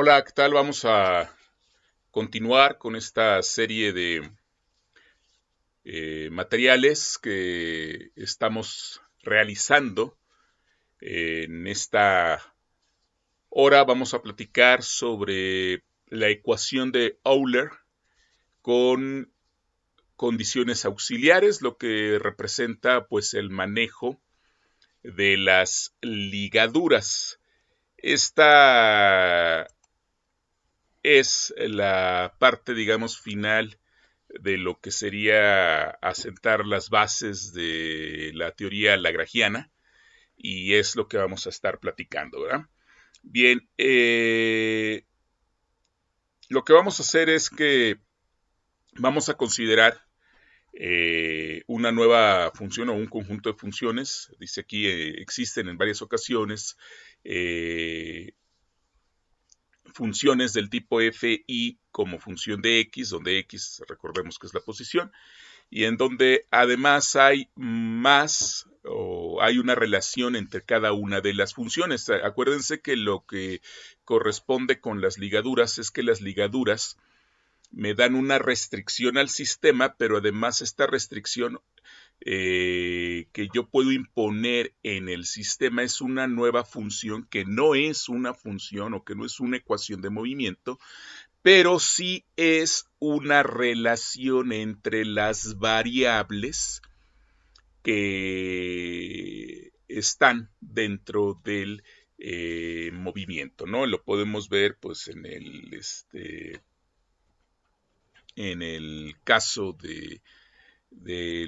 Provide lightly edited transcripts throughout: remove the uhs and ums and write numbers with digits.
Hola, ¿qué tal? Vamos a continuar con esta serie de materiales que estamos realizando. En esta hora vamos a platicar sobre la ecuación de Euler con condiciones auxiliares, lo que representa pues el manejo de las ligaduras. Esta es la parte, digamos, final de lo que sería asentar las bases de la teoría lagrangiana y es lo que vamos a estar platicando, ¿verdad? Bien, lo que vamos a hacer es que vamos a considerar una nueva función o un conjunto de funciones. Dice aquí, existen en varias ocasiones funciones del tipo fi como función de x, donde x recordemos que es la posición, y en donde además hay más o hay una relación entre cada una de las funciones. Acuérdense que lo que corresponde con las ligaduras es que las ligaduras me dan una restricción al sistema, pero además esta restricción que yo puedo imponer en el sistema es una nueva función que no es una función o que no es una ecuación de movimiento, pero sí es una relación entre las variables que están dentro del movimiento, ¿no? Lo podemos ver pues en el caso de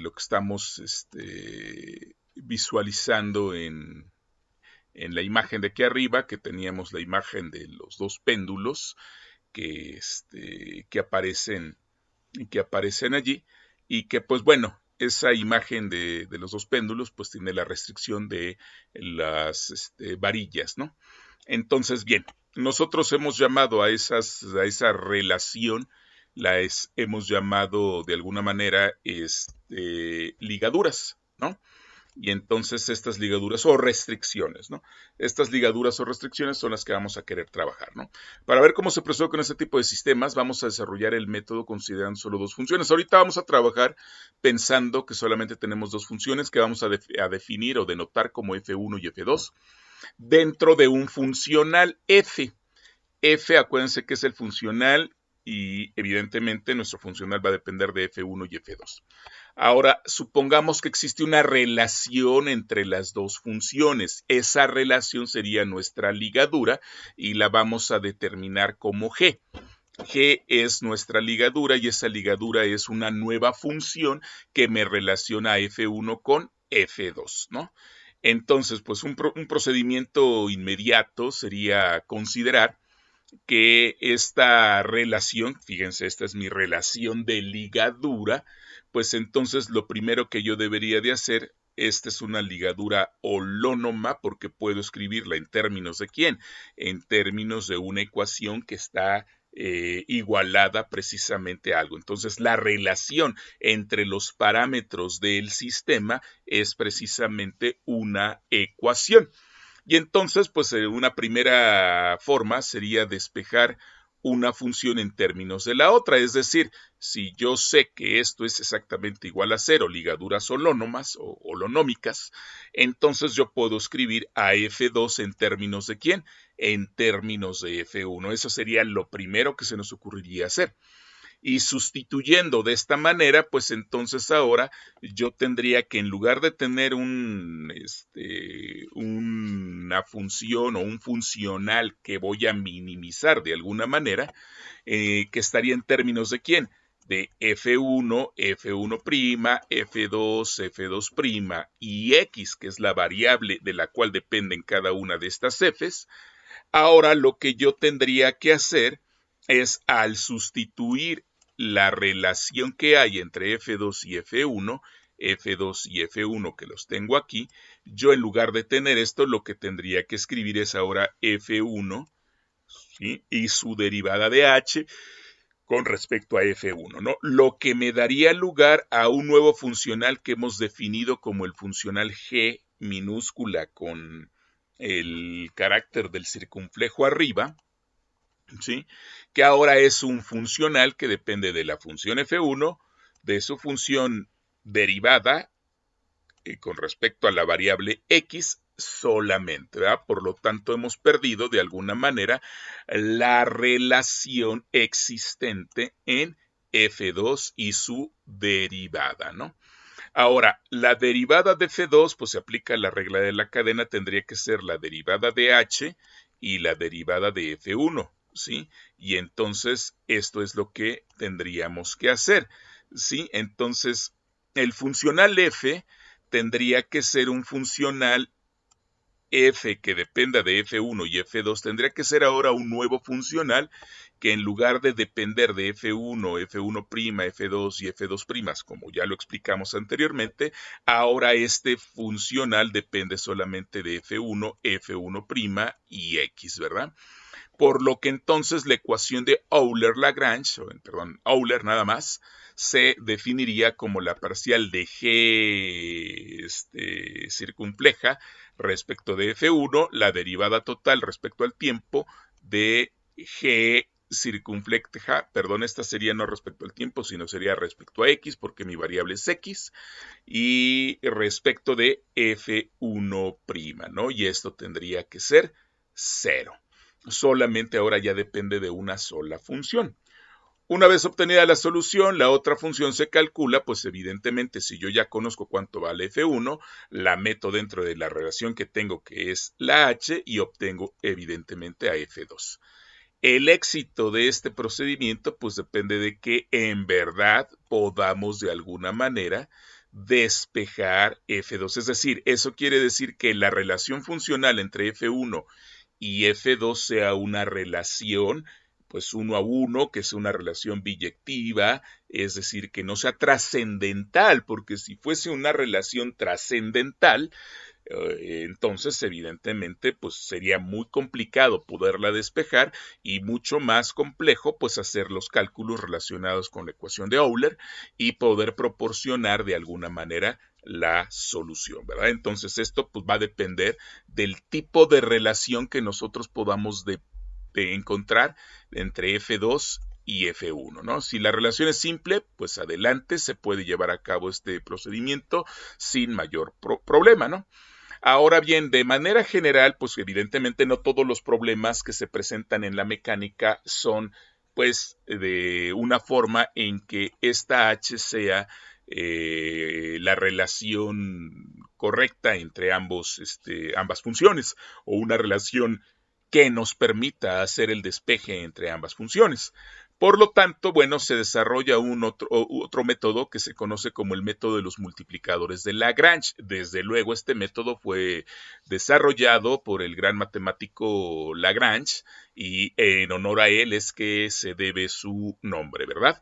lo que estamos visualizando en la imagen de aquí arriba, que teníamos la imagen de los dos péndulos que aparecen allí, y que pues bueno, esa imagen de los dos péndulos pues tiene la restricción de las varillas, ¿no? Entonces, bien, nosotros hemos llamado a esa relación, hemos llamado de alguna manera ligaduras, ¿no? Y entonces estas ligaduras o restricciones, ¿no? Estas ligaduras o restricciones son las que vamos a querer trabajar, ¿no? Para ver cómo se procede con este tipo de sistemas, vamos a desarrollar el método considerando solo dos funciones. Ahorita vamos a trabajar pensando que solamente tenemos dos funciones que vamos a definir o denotar como F1 y F2 dentro de un funcional F. F, acuérdense que es el funcional y evidentemente nuestro funcional va a depender de F1 y F2. Ahora, supongamos que existe una relación entre las dos funciones. Esa relación sería nuestra ligadura y la vamos a determinar como G. G es nuestra ligadura y esa ligadura es una nueva función que me relaciona F1 con F2, ¿no? Entonces, pues un procedimiento inmediato sería considerar que esta relación, fíjense, esta es mi relación de ligadura, pues entonces lo primero que yo debería de hacer, esta es una ligadura holónoma porque puedo escribirla en términos de quién, en términos de una ecuación que está igualada precisamente a algo. Entonces la relación entre los parámetros del sistema es precisamente una ecuación. Y entonces, pues una primera forma sería despejar una función en términos de la otra, es decir, si yo sé que esto es exactamente igual a cero, ligaduras holónomas o holonómicas, entonces yo puedo escribir a F2 en términos de ¿quién? En términos de F1. Eso sería lo primero que se nos ocurriría hacer. Y sustituyendo de esta manera, pues entonces ahora yo tendría que en lugar de tener una función o un funcional que voy a minimizar de alguna manera, que estaría en términos de ¿quién? De F1, F1', F2, F2' y X, que es la variable de la cual dependen cada una de estas Fs. Ahora lo que yo tendría que hacer es al sustituir la relación que hay entre F2 y F1, F2 y F1 que los tengo aquí, yo en lugar de tener esto lo que tendría que escribir es ahora F1, ¿sí? Y su derivada de H con respecto a F1, ¿no? Lo que me daría lugar a un nuevo funcional que hemos definido como el funcional G minúscula con el carácter del circunflejo arriba, ¿sí? Que ahora es un funcional que depende de la función f1, de su función derivada con respecto a la variable x solamente, ¿verdad? Por lo tanto, hemos perdido de alguna manera la relación existente en f2 y su derivada, ¿no? Ahora, la derivada de f2, pues se aplica la regla de la cadena, tendría que ser la derivada de h y la derivada de f1, ¿sí? Y entonces esto es lo que tendríamos que hacer, ¿sí? Entonces, el funcional f tendría que ser un funcional f que dependa de f1 y f2, tendría que ser ahora un nuevo funcional que en lugar de depender de f1, f1', f2 y f2', como ya lo explicamos anteriormente, ahora este funcional depende solamente de f1, f1' y x, ¿verdad? Por lo que entonces la ecuación de Euler-Lagrange, perdón, Euler nada más, se definiría como la parcial de G circunfleja respecto de F1, la derivada total respecto al tiempo de G circunfleja, perdón, esta sería no respecto al tiempo, sino sería respecto a X, porque mi variable es X, y respecto de F1', ¿no? Y esto tendría que ser 0. Solamente ahora ya depende de una sola función. Una vez obtenida la solución, la otra función se calcula, pues evidentemente si yo ya conozco cuánto vale f1, la meto dentro de la relación que tengo que es la h y obtengo evidentemente a f2. El éxito de este procedimiento pues depende de que en verdad podamos de alguna manera despejar f2. Es decir, eso quiere decir que la relación funcional entre f1 y f2 sea una relación pues 1 a 1, que sea una relación biyectiva, es decir, que no sea trascendental, porque si fuese una relación trascendental, entonces evidentemente pues sería muy complicado poderla despejar y mucho más complejo pues hacer los cálculos relacionados con la ecuación de Euler y poder proporcionar de alguna manera la solución, ¿verdad? Entonces esto pues va a depender del tipo de relación que nosotros podamos de encontrar entre F2 y F1, ¿no? Si la relación es simple, pues adelante, se puede llevar a cabo este procedimiento sin mayor problema, ¿no? Ahora bien, de manera general, pues evidentemente no todos los problemas que se presentan en la mecánica son pues de una forma en que esta H sea la relación correcta entre ambas funciones o una relación que nos permita hacer el despeje entre ambas funciones. Por lo tanto, bueno, se desarrolla otro método que se conoce como el método de los multiplicadores de Lagrange. Desde luego, este método fue desarrollado por el gran matemático Lagrange y en honor a él es que se debe su nombre, ¿verdad?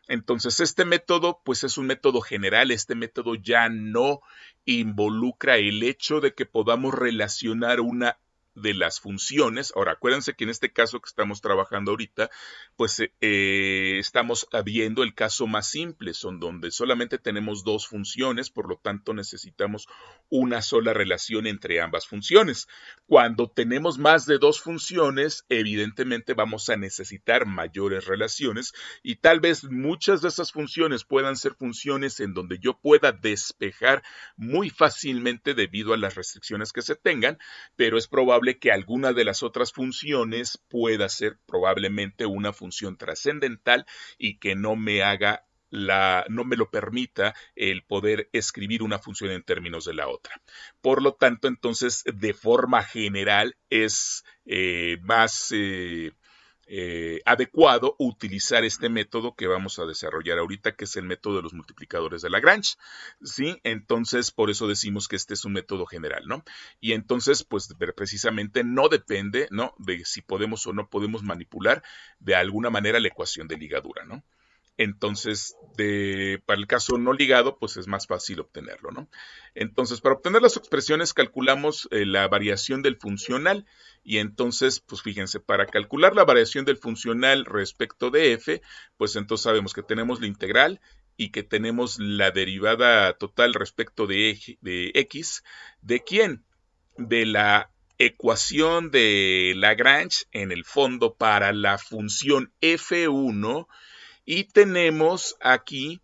Entonces, este método, pues es un método general, este método ya no involucra el hecho de que podamos relacionar una de las funciones. Ahora, acuérdense que en este caso que estamos trabajando ahorita, pues estamos viendo el caso más simple, son donde solamente tenemos dos funciones, por lo tanto necesitamos una sola relación entre ambas funciones. Cuando tenemos más de dos funciones, evidentemente vamos a necesitar mayores relaciones y tal vez muchas de esas funciones puedan ser funciones en donde yo pueda despejar muy fácilmente debido a las restricciones que se tengan, pero es probable que alguna de las otras funciones pueda ser probablemente una función trascendental y que no me lo permita el poder escribir una función en términos de la otra. Por lo tanto, entonces, de forma general, es más adecuado utilizar este método que vamos a desarrollar ahorita, que es el método de los multiplicadores de Lagrange, ¿sí? Entonces, por eso decimos que este es un método general, ¿no? Y entonces, pues precisamente no depende, ¿no? De si podemos o no podemos manipular de alguna manera la ecuación de ligadura, ¿no? Entonces, para el caso no ligado, pues es más fácil obtenerlo, ¿no? Entonces, para obtener las expresiones calculamos la variación del funcional y entonces, pues fíjense, para calcular la variación del funcional respecto de f, pues entonces sabemos que tenemos la integral y que tenemos la derivada total respecto de x. ¿De quién? De la ecuación de Lagrange en el fondo para la función f1 y tenemos aquí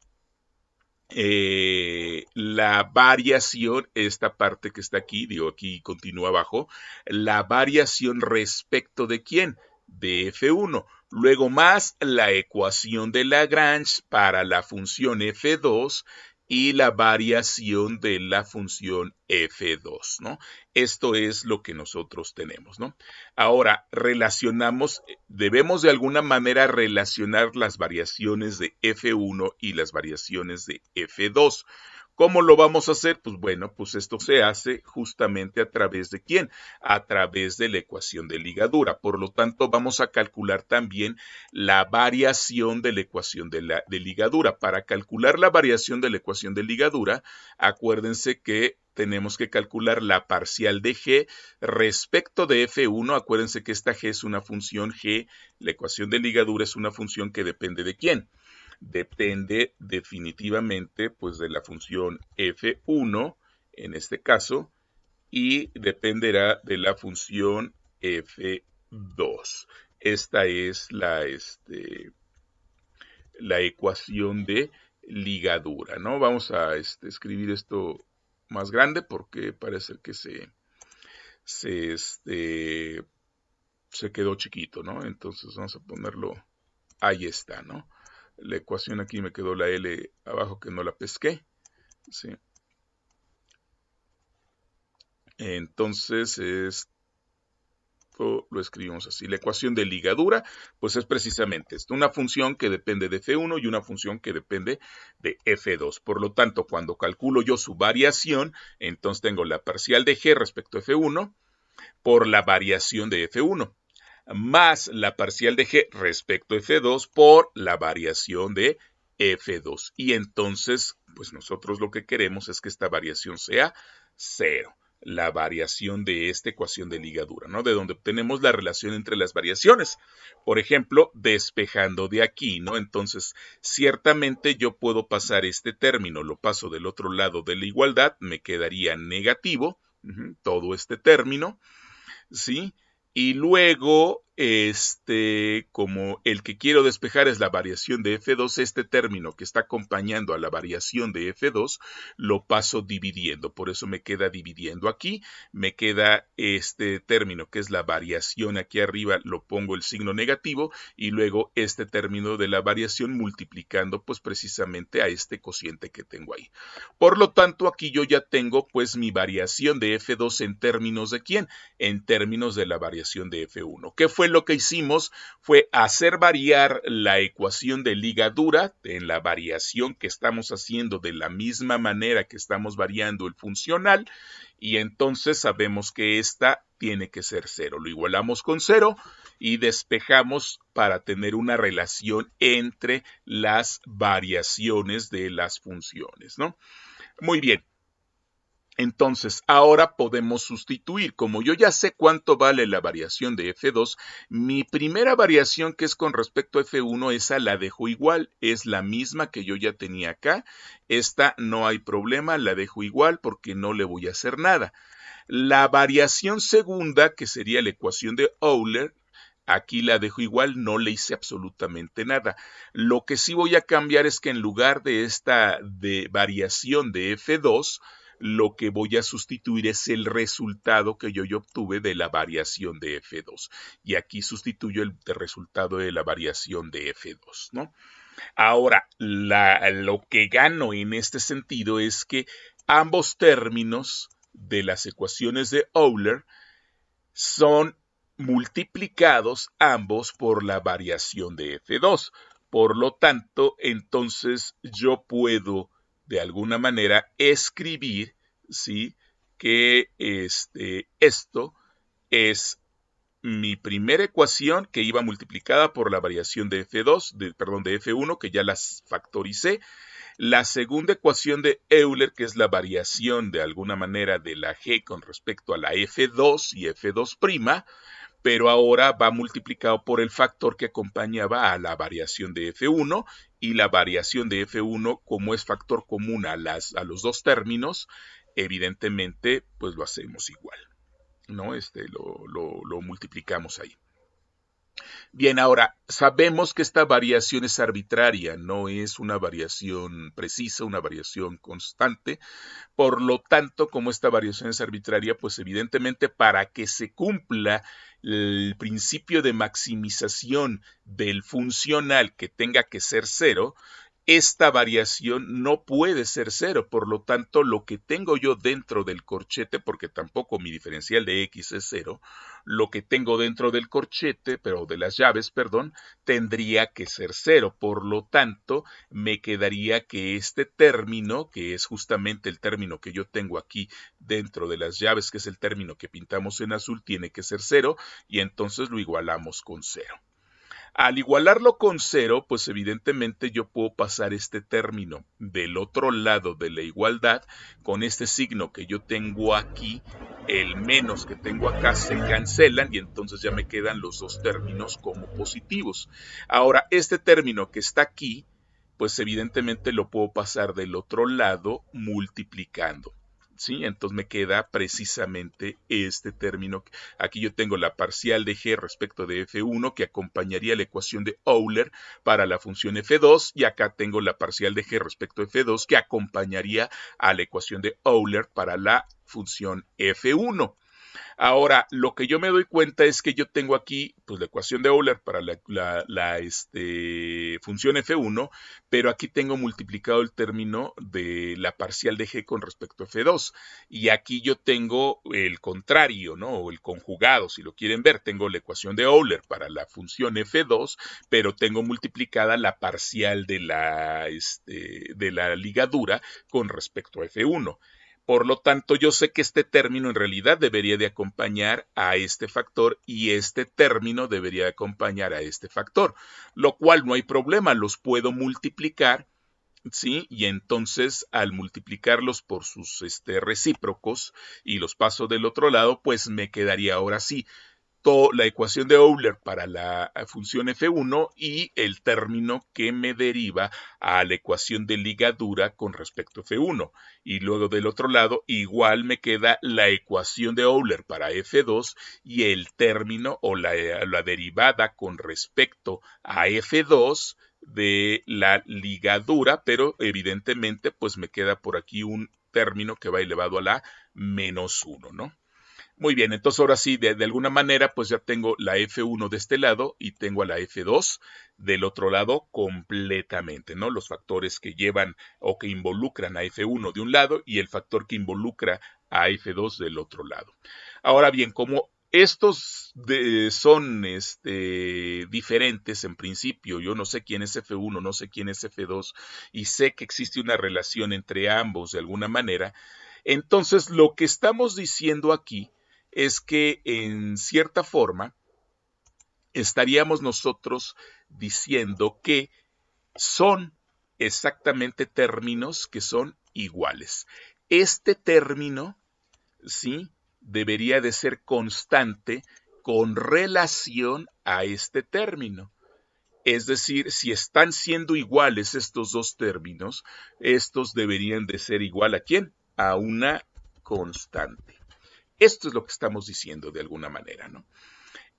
la variación, esta parte que está aquí, digo aquí continúa abajo, la variación respecto de quién, de f1. Luego más la ecuación de Lagrange para la función f2 y la variación de la función f2, ¿no? Esto es lo que nosotros tenemos, ¿no? Ahora, debemos de alguna manera relacionar las variaciones de f1 y las variaciones de f2. ¿Cómo lo vamos a hacer? Pues bueno, pues esto se hace justamente a través de ¿quién? A través de la ecuación de ligadura. Por lo tanto, vamos a calcular también la variación de la ecuación de ligadura. Para calcular la variación de la ecuación de ligadura, acuérdense que tenemos que calcular la parcial de g respecto de f1. Acuérdense que esta g es una función g, la ecuación de ligadura es una función que depende de ¿quién? Depende definitivamente pues de la función f1 en este caso y dependerá de la función f2. Esta es la ecuación de ligadura, ¿no? Vamos a escribir esto más grande porque parece que se quedó chiquito, ¿no? Entonces vamos a ponerlo, ahí está, ¿no? La ecuación aquí me quedó la L abajo que no la pesqué, ¿sí? Entonces esto lo escribimos así. La ecuación de ligadura, pues es precisamente esto, una función que depende de f1 y una función que depende de f2. Por lo tanto, cuando calculo yo su variación, entonces tengo la parcial de g respecto a f1 por la variación de f1 más la parcial de g respecto a f2 por la variación de f2. Y entonces, pues nosotros lo que queremos es que esta variación sea 0. La variación de esta ecuación de ligadura, ¿no? De donde obtenemos la relación entre las variaciones. Por ejemplo, despejando de aquí, ¿no? Entonces, ciertamente yo puedo pasar este término, lo paso del otro lado de la igualdad, me quedaría negativo, todo este término, ¿sí? Y luego, como el que quiero despejar es la variación de f2, este término que está acompañando a la variación de f2, lo paso dividiendo. Por eso me queda dividiendo aquí, me queda este término que es la variación aquí arriba, lo pongo el signo negativo, y luego este término de la variación multiplicando pues precisamente a este cociente que tengo ahí. Por lo tanto, aquí yo ya tengo pues mi variación de f2 en términos de ¿quién? En términos de la variación de f1. ¿Qué fue lo que hicimos? Fue hacer variar la ecuación de ligadura en la variación que estamos haciendo de la misma manera que estamos variando el funcional, y entonces sabemos que esta tiene que ser 0. Lo igualamos con 0 y despejamos para tener una relación entre las variaciones de las funciones, ¿no? Muy bien. Entonces, ahora podemos sustituir. Como yo ya sé cuánto vale la variación de f2, mi primera variación, que es con respecto a f1, esa la dejo igual. Es la misma que yo ya tenía acá. Esta no hay problema, la dejo igual porque no le voy a hacer nada. La variación segunda, que sería la ecuación de Euler, aquí la dejo igual, no le hice absolutamente nada. Lo que sí voy a cambiar es que en lugar de esta variación de f2, lo que voy a sustituir es el resultado que yo obtuve de la variación de f2. Y aquí sustituyo el resultado de la variación de f2, ¿no? Ahora, lo que gano en este sentido es que ambos términos de las ecuaciones de Euler son multiplicados ambos por la variación de f2. Por lo tanto, entonces yo puedo de alguna manera escribir, ¿sí?, que esto es mi primera ecuación que iba multiplicada por la variación de f2, de f1, que ya las factoricé. La segunda ecuación de Euler, que es la variación de alguna manera de la g con respecto a la f2 y f2', pero ahora va multiplicado por el factor que acompañaba a la variación de f1, y la variación de f1, como es factor común a los dos términos, evidentemente pues lo hacemos igual. ¿no? Lo multiplicamos ahí. Bien, ahora sabemos que esta variación es arbitraria, no es una variación precisa, una variación constante. Por lo tanto, como esta variación es arbitraria, pues evidentemente para que se cumpla el principio de maximización del funcional que tenga que ser cero, esta variación no puede ser cero. Por lo tanto, lo que tengo yo dentro del corchete, porque tampoco mi diferencial de x es cero, lo que tengo dentro del corchete, pero de las llaves, perdón, tendría que ser cero. Por lo tanto, me quedaría que este término, que es justamente el término que yo tengo aquí dentro de las llaves, que es el término que pintamos en azul, tiene que ser cero, y entonces lo igualamos con cero. Al igualarlo con cero, pues evidentemente yo puedo pasar este término del otro lado de la igualdad con este signo que yo tengo aquí, el menos que tengo acá se cancelan y entonces ya me quedan los dos términos como positivos. Ahora, este término que está aquí, pues evidentemente lo puedo pasar del otro lado multiplicando. ¿Sí? Entonces me queda precisamente este término. Aquí yo tengo la parcial de g respecto de f1 que acompañaría la ecuación de Euler para la función f2 y acá tengo la parcial de g respecto de f2 que acompañaría a la ecuación de Euler para la función f1. Ahora, lo que yo me doy cuenta es que yo tengo aquí pues, la ecuación de Euler para la función f1, pero aquí tengo multiplicado el término de la parcial de g con respecto a f2. Y aquí yo tengo el contrario, ¿no? O el conjugado, si lo quieren ver. Tengo la ecuación de Euler para la función f2, pero tengo multiplicada la parcial de la ligadura con respecto a f1. Por lo tanto, yo sé que este término en realidad debería de acompañar a este factor y este término debería de acompañar a este factor, lo cual no hay problema, los puedo multiplicar, ¿sí? Y entonces al multiplicarlos por sus recíprocos y los paso del otro lado, pues me quedaría ahora sí la ecuación de Euler para la función f1 y el término que me deriva a la ecuación de ligadura con respecto a f1. Y luego del otro lado igual me queda la ecuación de Euler para f2 y el término o la derivada con respecto a f2 de la ligadura, pero evidentemente pues me queda por aquí un término que va elevado a la menos 1, ¿no? Muy bien, entonces ahora sí, de alguna manera, pues ya tengo la F1 de este lado y tengo a la F2 del otro lado completamente, ¿no? Los factores que llevan o que involucran a F1 de un lado y el factor que involucra a F2 del otro lado. Ahora bien, como estos son diferentes en principio, yo no sé quién es F1, no sé quién es F2 y sé que existe una relación entre ambos de alguna manera, entonces lo que estamos diciendo aquí es que en cierta forma estaríamos nosotros diciendo que son exactamente términos que son iguales. Este término, ¿sí? Debería de ser constante con relación a este término. Es decir, si están siendo iguales estos dos términos, estos deberían de ser igual ¿a quién? A una constante. Esto es lo que estamos diciendo de alguna manera, ¿no?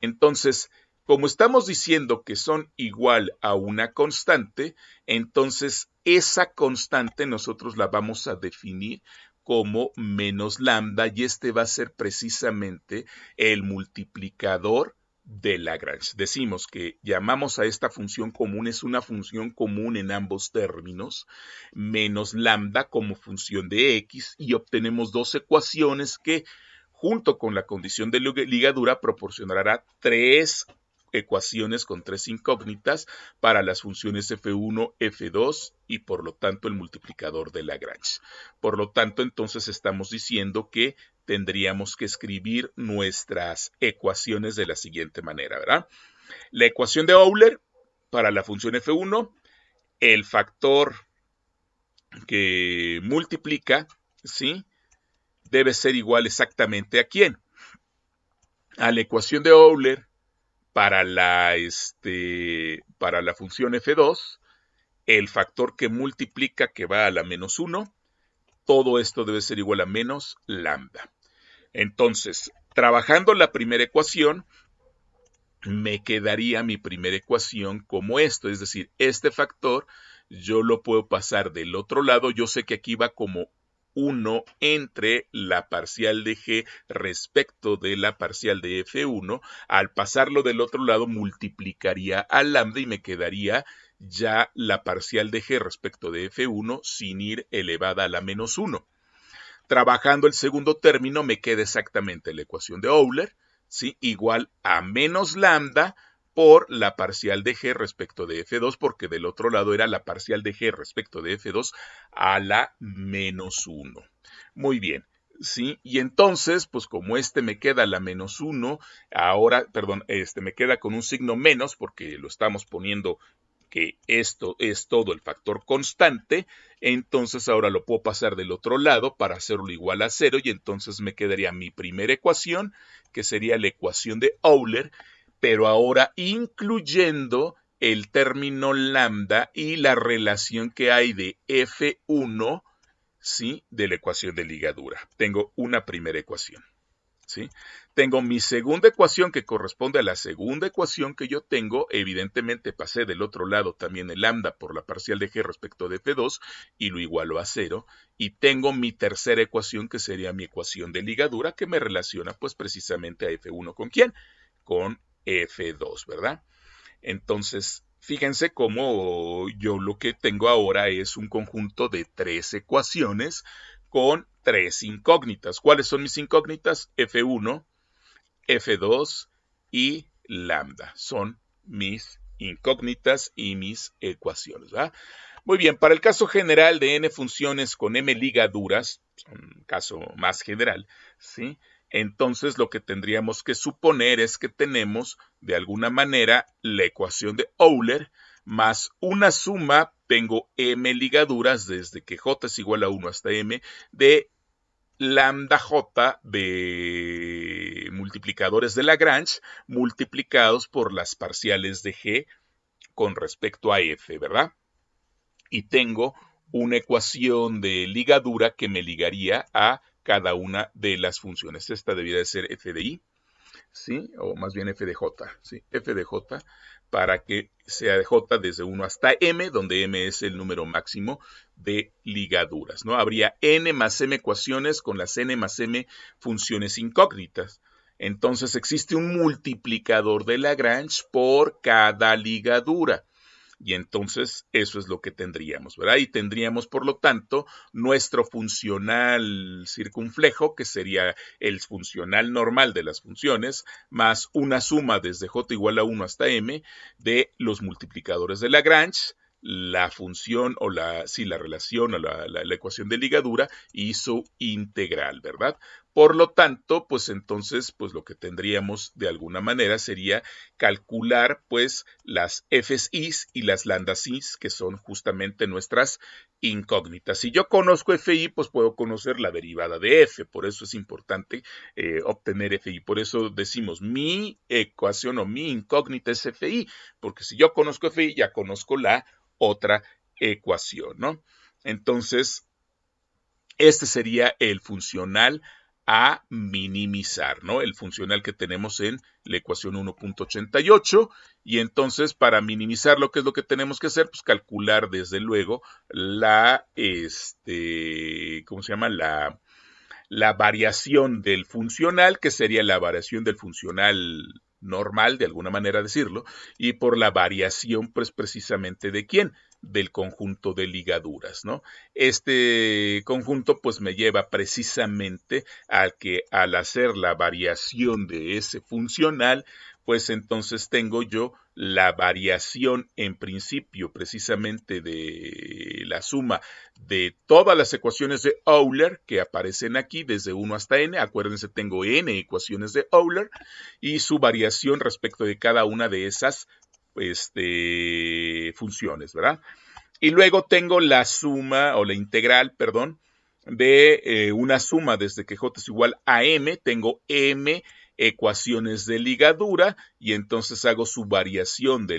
Entonces, como estamos diciendo que son igual a una constante, entonces esa constante nosotros la vamos a definir como menos lambda y este va a ser precisamente el multiplicador de Lagrange. Decimos que llamamos a esta función común, es una función común en ambos términos, menos lambda como función de x y obtenemos dos ecuaciones que junto con la condición de ligadura proporcionará tres ecuaciones con tres incógnitas para las funciones f1, f2 y por lo tanto el multiplicador de Lagrange. Por lo tanto, entonces estamos diciendo que tendríamos que escribir nuestras ecuaciones de la siguiente manera, ¿verdad? La ecuación de Euler para la función f1, el factor que multiplica, ¿sí? Debe ser igual exactamente ¿a quién? A la ecuación de Euler para la función f2, el factor que multiplica que va a la menos 1, todo esto debe ser igual a menos lambda. Entonces, Trabajando la primera ecuación, me quedaría mi primera ecuación como esto, es decir, este factor yo lo puedo pasar del otro lado, yo sé que aquí va como 1 entre la parcial de G respecto de la parcial de F1, al pasarlo del otro lado multiplicaría a lambda y me quedaría ya la parcial de G respecto de F1 sin ir elevada a la menos 1. Trabajando el segundo término me queda exactamente la ecuación de Euler, ¿sí? Igual a menos lambda por la parcial de G respecto de F2, porque del otro lado era la parcial de G respecto de F2 a la menos 1. Muy bien, ¿sí? Y entonces, pues como me queda la menos 1, ahora, perdón, me queda con un signo menos, porque lo estamos poniendo que esto es todo el factor constante, entonces ahora lo puedo pasar del otro lado para hacerlo igual a 0 y entonces me quedaría mi primera ecuación, que sería la ecuación de Euler, pero ahora incluyendo el término lambda y la relación que hay de F1, ¿sí? De la ecuación de ligadura. Tengo una primera ecuación. ¿Sí? Tengo mi segunda ecuación que corresponde a la segunda ecuación que yo tengo. Evidentemente pasé del otro lado también el lambda por la parcial de G respecto de F2 y lo igualo a 0. Y tengo mi tercera ecuación que sería mi ecuación de ligadura que me relaciona pues precisamente a F1 ¿con quién? Con F2, ¿verdad? Entonces, fíjense cómo yo lo que tengo ahora es un conjunto de 3 ecuaciones con 3 incógnitas. ¿Cuáles son mis incógnitas? F1, F2 y lambda. Son mis incógnitas y mis ecuaciones, ¿verdad? Muy bien, para el caso general de n funciones con m ligaduras, un caso más general, ¿sí? Entonces lo que tendríamos que suponer es que tenemos de alguna manera la ecuación de Euler más una suma, tengo m ligaduras desde que j es igual a 1 hasta m, de lambda j de multiplicadores de Lagrange multiplicados por las parciales de g con respecto a f, ¿verdad? Y tengo una ecuación de ligadura que me ligaría a cada una de las funciones. Esta debería de ser f de i, ¿sí? O más bien f de j, ¿sí? F de j para que sea de j desde 1 hasta m, donde m es el número máximo de ligaduras, ¿no? Habría n más m ecuaciones con las n más m funciones incógnitas. Entonces existe un multiplicador de Lagrange por cada ligadura. Y entonces eso es lo que tendríamos, ¿verdad? Y tendríamos, por lo tanto, nuestro funcional circunflejo, que sería el funcional normal de las funciones, más una suma desde j igual a 1 hasta m de los multiplicadores de Lagrange, la función o la relación o la ecuación de ligadura y su integral, ¿verdad? Por lo tanto, pues entonces, pues lo que tendríamos de alguna manera sería calcular pues las f's y las lambdas i, que son justamente nuestras incógnitas. Si yo conozco fi, pues puedo conocer la derivada de f, por eso es importante obtener fi. Por eso decimos mi ecuación o mi incógnita es fi, porque si yo conozco fi, ya conozco la otra ecuación, ¿no? Entonces, este sería el funcional a minimizar, ¿no? El funcional que tenemos en la ecuación 1.88 y entonces para minimizar ¿qué es lo que tenemos que hacer? Pues calcular desde luego ¿cómo se llama? La variación del funcional, que sería la variación del funcional normal, de alguna manera decirlo, y por la variación, pues precisamente de quién, del conjunto de ligaduras, ¿no? Este conjunto, pues me lleva precisamente a que al hacer la variación de ese funcional, pues entonces tengo yo la variación en principio precisamente de la suma de todas las ecuaciones de Euler que aparecen aquí desde 1 hasta n. Acuérdense, tengo n ecuaciones de Euler y su variación respecto de cada una de esas funciones, ¿verdad? Y luego tengo la suma o la integral, perdón, de una suma desde que j es igual a m, tengo m ecuaciones de ligadura y entonces hago su variación de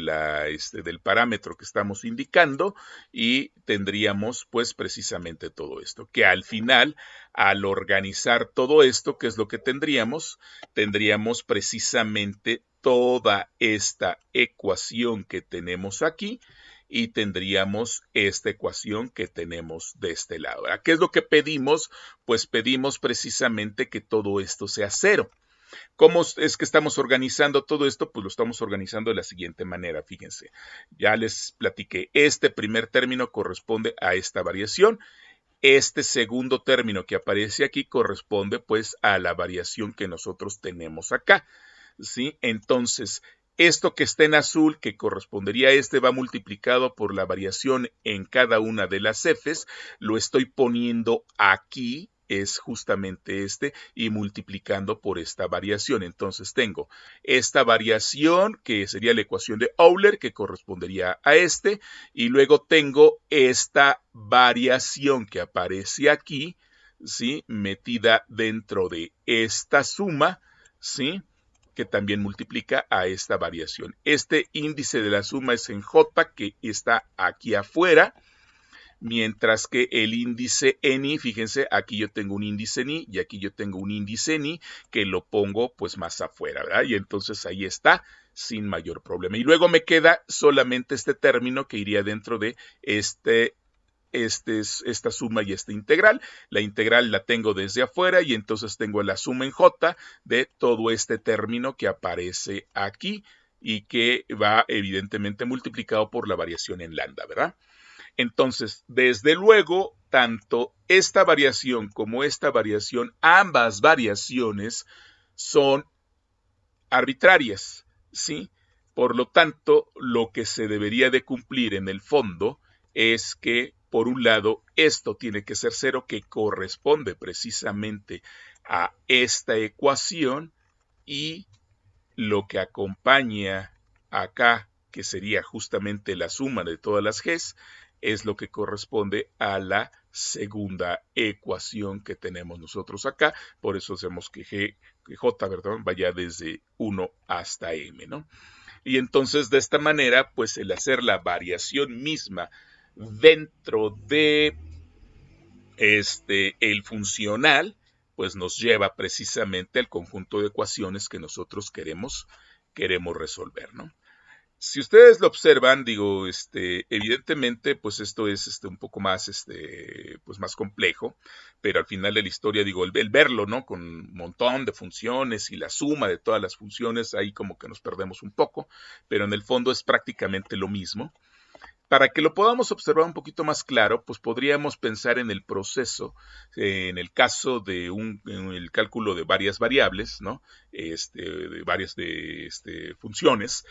del parámetro que estamos indicando y tendríamos pues precisamente todo esto, que al final, al organizar todo esto, ¿qué es lo que tendríamos? Tendríamos precisamente toda esta ecuación que tenemos aquí y tendríamos esta ecuación que tenemos de este lado. ¿Verdad? ¿Qué es lo que pedimos? Pues pedimos precisamente que todo esto sea cero. ¿Cómo es que estamos organizando todo esto? Pues lo estamos organizando de la siguiente manera, fíjense. Ya les platiqué, este primer término corresponde a esta variación. Este segundo término que aparece aquí corresponde pues a la variación que nosotros tenemos acá. ¿Sí? Entonces, esto que está en azul, que correspondería a este, va multiplicado por la variación en cada una de las Fs, lo estoy poniendo aquí, es justamente este, y multiplicando por esta variación. Entonces tengo esta variación, que sería la ecuación de Euler, que correspondería a este, y luego tengo esta variación que aparece aquí, ¿sí? Metida dentro de esta suma, ¿sí? Que también multiplica a esta variación. Este índice de la suma es en J, que está aquí afuera, mientras que el índice NI, fíjense, aquí yo tengo un índice NI y aquí yo tengo un índice NI que lo pongo pues más afuera, ¿verdad? Y entonces ahí está sin mayor problema. Y luego me queda solamente este término que iría dentro de esta suma y esta integral. La integral la tengo desde afuera y entonces tengo la suma en J de todo este término que aparece aquí y que va evidentemente multiplicado por la variación en lambda, ¿verdad? Entonces, desde luego, tanto esta variación como esta variación, ambas variaciones son arbitrarias, ¿sí? Por lo tanto, lo que se debería de cumplir en el fondo es que, por un lado, esto tiene que ser cero, que corresponde precisamente a esta ecuación, y lo que acompaña acá, que sería justamente la suma de todas las Gs, es lo que corresponde a la segunda ecuación que tenemos nosotros acá. Por eso hacemos que J, ¿verdad? Vaya desde 1 hasta M, ¿no? Y entonces de esta manera, pues el hacer la variación misma dentro de el funcional, pues nos lleva precisamente al conjunto de ecuaciones que nosotros queremos resolver, ¿no? Si ustedes lo observan, digo, evidentemente, pues esto es un poco más, pues más complejo, pero al final de la historia, digo, el verlo, ¿no? Con un montón de funciones y la suma de todas las funciones, ahí como que nos perdemos un poco, pero en el fondo es prácticamente lo mismo. Para que lo podamos observar un poquito más claro, pues podríamos pensar en el proceso, en el caso de en el cálculo de varias variables, ¿no? De varias funciones.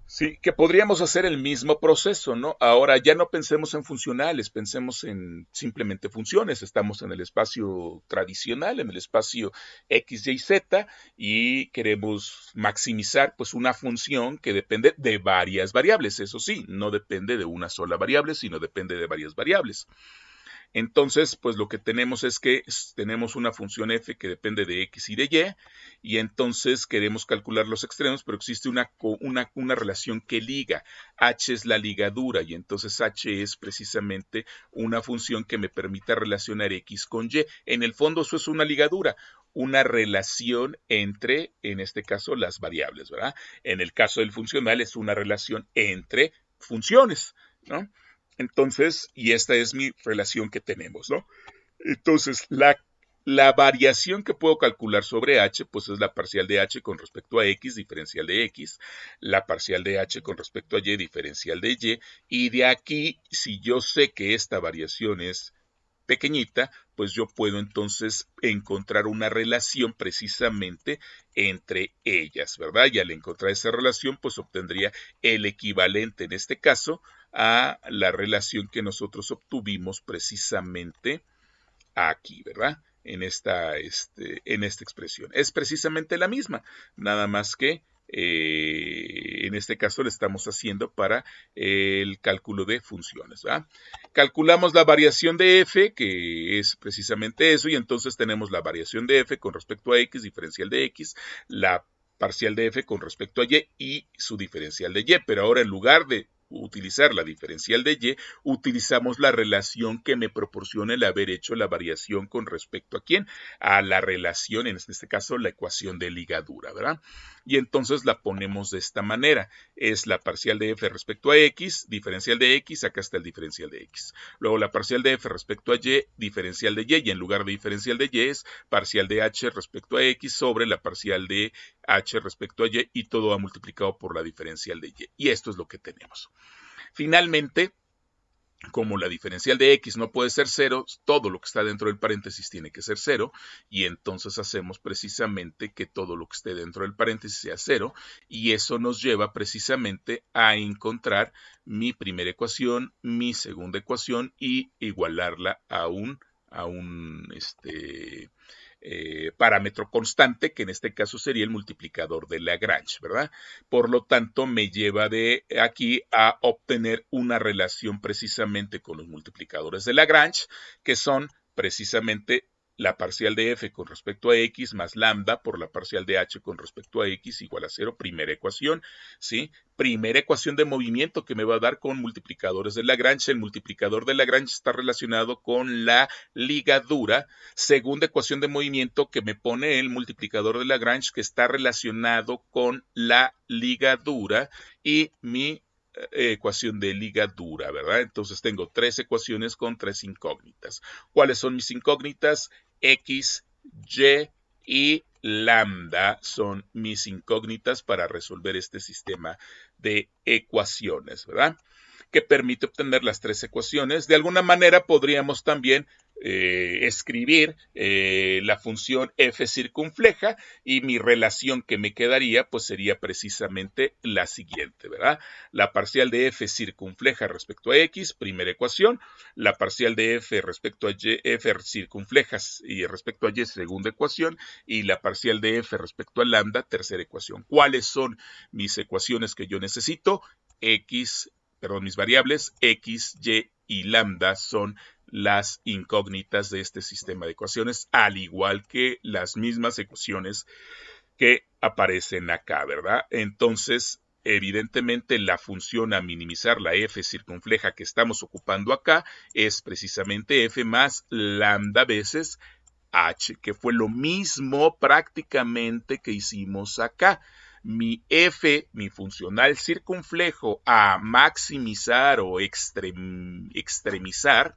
Sí, que podríamos hacer el mismo proceso, ¿no? Ahora ya no pensemos en funcionales, pensemos en simplemente funciones. Estamos en el espacio tradicional, en el espacio X, Y, Z, y queremos maximizar pues una función que depende de varias variables. Eso sí, no depende de una sola variable, sino depende de varias variables. Entonces, pues lo que tenemos es que tenemos una función f que depende de x y de y entonces queremos calcular los extremos, pero existe una relación que liga. H es la ligadura y entonces h es precisamente una función que me permite relacionar x con y. En el fondo eso es una ligadura, una relación entre, en este caso, las variables, ¿verdad? En el caso del funcional es una relación entre funciones, ¿no? Entonces, y esta es mi relación que tenemos, ¿no? Entonces, la variación que puedo calcular sobre h, pues es la parcial de h con respecto a x, diferencial de x, la parcial de h con respecto a y, diferencial de y de aquí, si yo sé que esta variación es pequeñita, pues yo puedo entonces encontrar una relación precisamente entre ellas, ¿verdad? Y al encontrar esa relación, pues obtendría el equivalente en este caso a la relación que nosotros obtuvimos precisamente aquí, ¿verdad? En esta expresión. Es precisamente la misma, nada más que en este caso le estamos haciendo para el cálculo de funciones, ¿verdad? Calculamos la variación de f, que es precisamente eso, y entonces tenemos la variación de f con respecto a x, diferencial de x, la parcial de f con respecto a y su diferencial de y, pero ahora en lugar de utilizar la diferencial de y, utilizamos la relación que me proporciona el haber hecho la variación con respecto a quién, a la relación, en este caso la ecuación de ligadura, ¿verdad? Y entonces la ponemos de esta manera, es la parcial de f respecto a x, diferencial de x, acá está el diferencial de x. Luego la parcial de f respecto a y, diferencial de y en lugar de diferencial de y es parcial de h respecto a x sobre la parcial de h respecto a y todo va multiplicado por la diferencial de y. Y esto es lo que tenemos. Finalmente, como la diferencial de x no puede ser 0, todo lo que está dentro del paréntesis tiene que ser 0, y entonces hacemos precisamente que todo lo que esté dentro del paréntesis sea 0, y eso nos lleva precisamente a encontrar mi primera ecuación, mi segunda ecuación, y igualarla a un parámetro constante, que en este caso sería el multiplicador de Lagrange, ¿verdad? Por lo tanto, me lleva de aquí a obtener una relación precisamente con los multiplicadores de Lagrange, que son precisamente la parcial de f con respecto a x más lambda por la parcial de h con respecto a x igual a 0, primera ecuación, ¿sí? Primera ecuación de movimiento que me va a dar con multiplicadores de Lagrange. El multiplicador de Lagrange está relacionado con la ligadura. Segunda ecuación de movimiento que me pone el multiplicador de Lagrange que está relacionado con la ligadura y mi ecuación de ligadura, ¿verdad? Entonces tengo tres ecuaciones con tres incógnitas. ¿Cuáles son mis incógnitas? X, Y y lambda son mis incógnitas para resolver este sistema de ecuaciones, ¿verdad? Que permite obtener las tres ecuaciones. De alguna manera podríamos también escribir la función f circunfleja y mi relación que me quedaría pues sería precisamente la siguiente, ¿verdad? La parcial de f circunfleja respecto a x, primera ecuación, la parcial de f respecto a y, f circunfleja y respecto a y, segunda ecuación, y la parcial de f respecto a lambda, tercera ecuación. ¿Cuáles son mis ecuaciones que yo necesito? Mis variables x, y y lambda son las incógnitas de este sistema de ecuaciones, al igual que las mismas ecuaciones que aparecen acá, ¿verdad? Entonces, evidentemente, la función a minimizar la f circunfleja que estamos ocupando acá es precisamente f más lambda veces h, que fue lo mismo prácticamente que hicimos acá. Mi f, mi funcional circunflejo a maximizar o extremizar,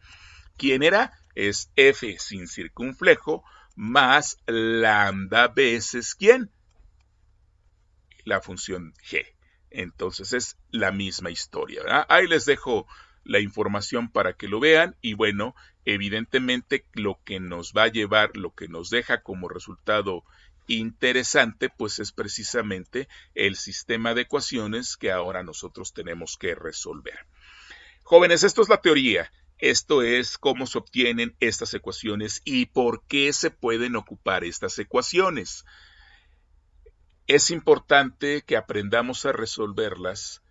¿quién era? Es f sin circunflejo más lambda veces ¿quién? La función g. Entonces es la misma historia, ¿verdad? Ahí les dejo la información para que lo vean y bueno, evidentemente lo que nos va a llevar, lo que nos deja como resultado interesante, pues es precisamente el sistema de ecuaciones que ahora nosotros tenemos que resolver. Jóvenes, esto es la teoría. Esto es cómo se obtienen estas ecuaciones y por qué se pueden ocupar estas ecuaciones. Es importante que aprendamos a resolverlas,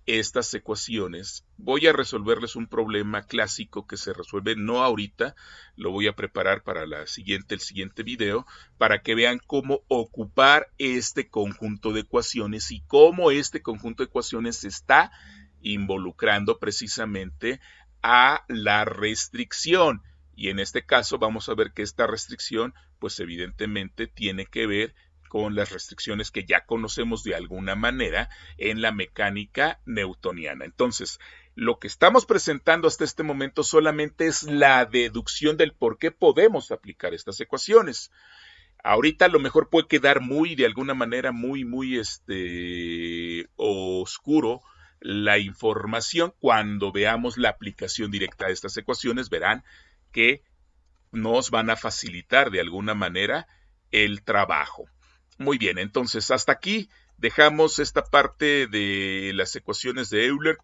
estas ecuaciones. Voy a resolverles un problema clásico que se resuelve no ahorita, lo voy a preparar para el siguiente video, para que vean cómo ocupar este conjunto de ecuaciones y cómo este conjunto de ecuaciones se está involucrando precisamente a la restricción. Y en este caso vamos a ver que esta restricción, pues evidentemente tiene que ver con las restricciones que ya conocemos de alguna manera en la mecánica newtoniana. Entonces, lo que estamos presentando hasta este momento solamente es la deducción del por qué podemos aplicar estas ecuaciones. Ahorita a lo mejor puede quedar de alguna manera muy oscuro la información. Cuando veamos la aplicación directa de estas ecuaciones, verán que nos van a facilitar de alguna manera el trabajo. Muy bien, entonces hasta aquí dejamos esta parte de las ecuaciones de Euler,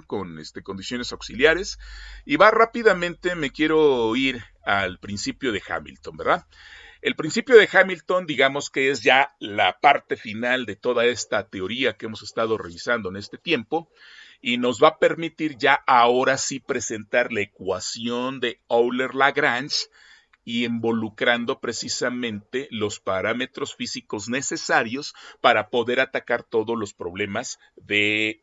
con condiciones auxiliares, y rápidamente me quiero ir al principio de Hamilton, ¿verdad? El principio de Hamilton, digamos que es ya la parte final de toda esta teoría que hemos estado revisando en este tiempo y nos va a permitir ya ahora sí presentar la ecuación de Euler-Lagrange y involucrando precisamente los parámetros físicos necesarios para poder atacar todos los problemas de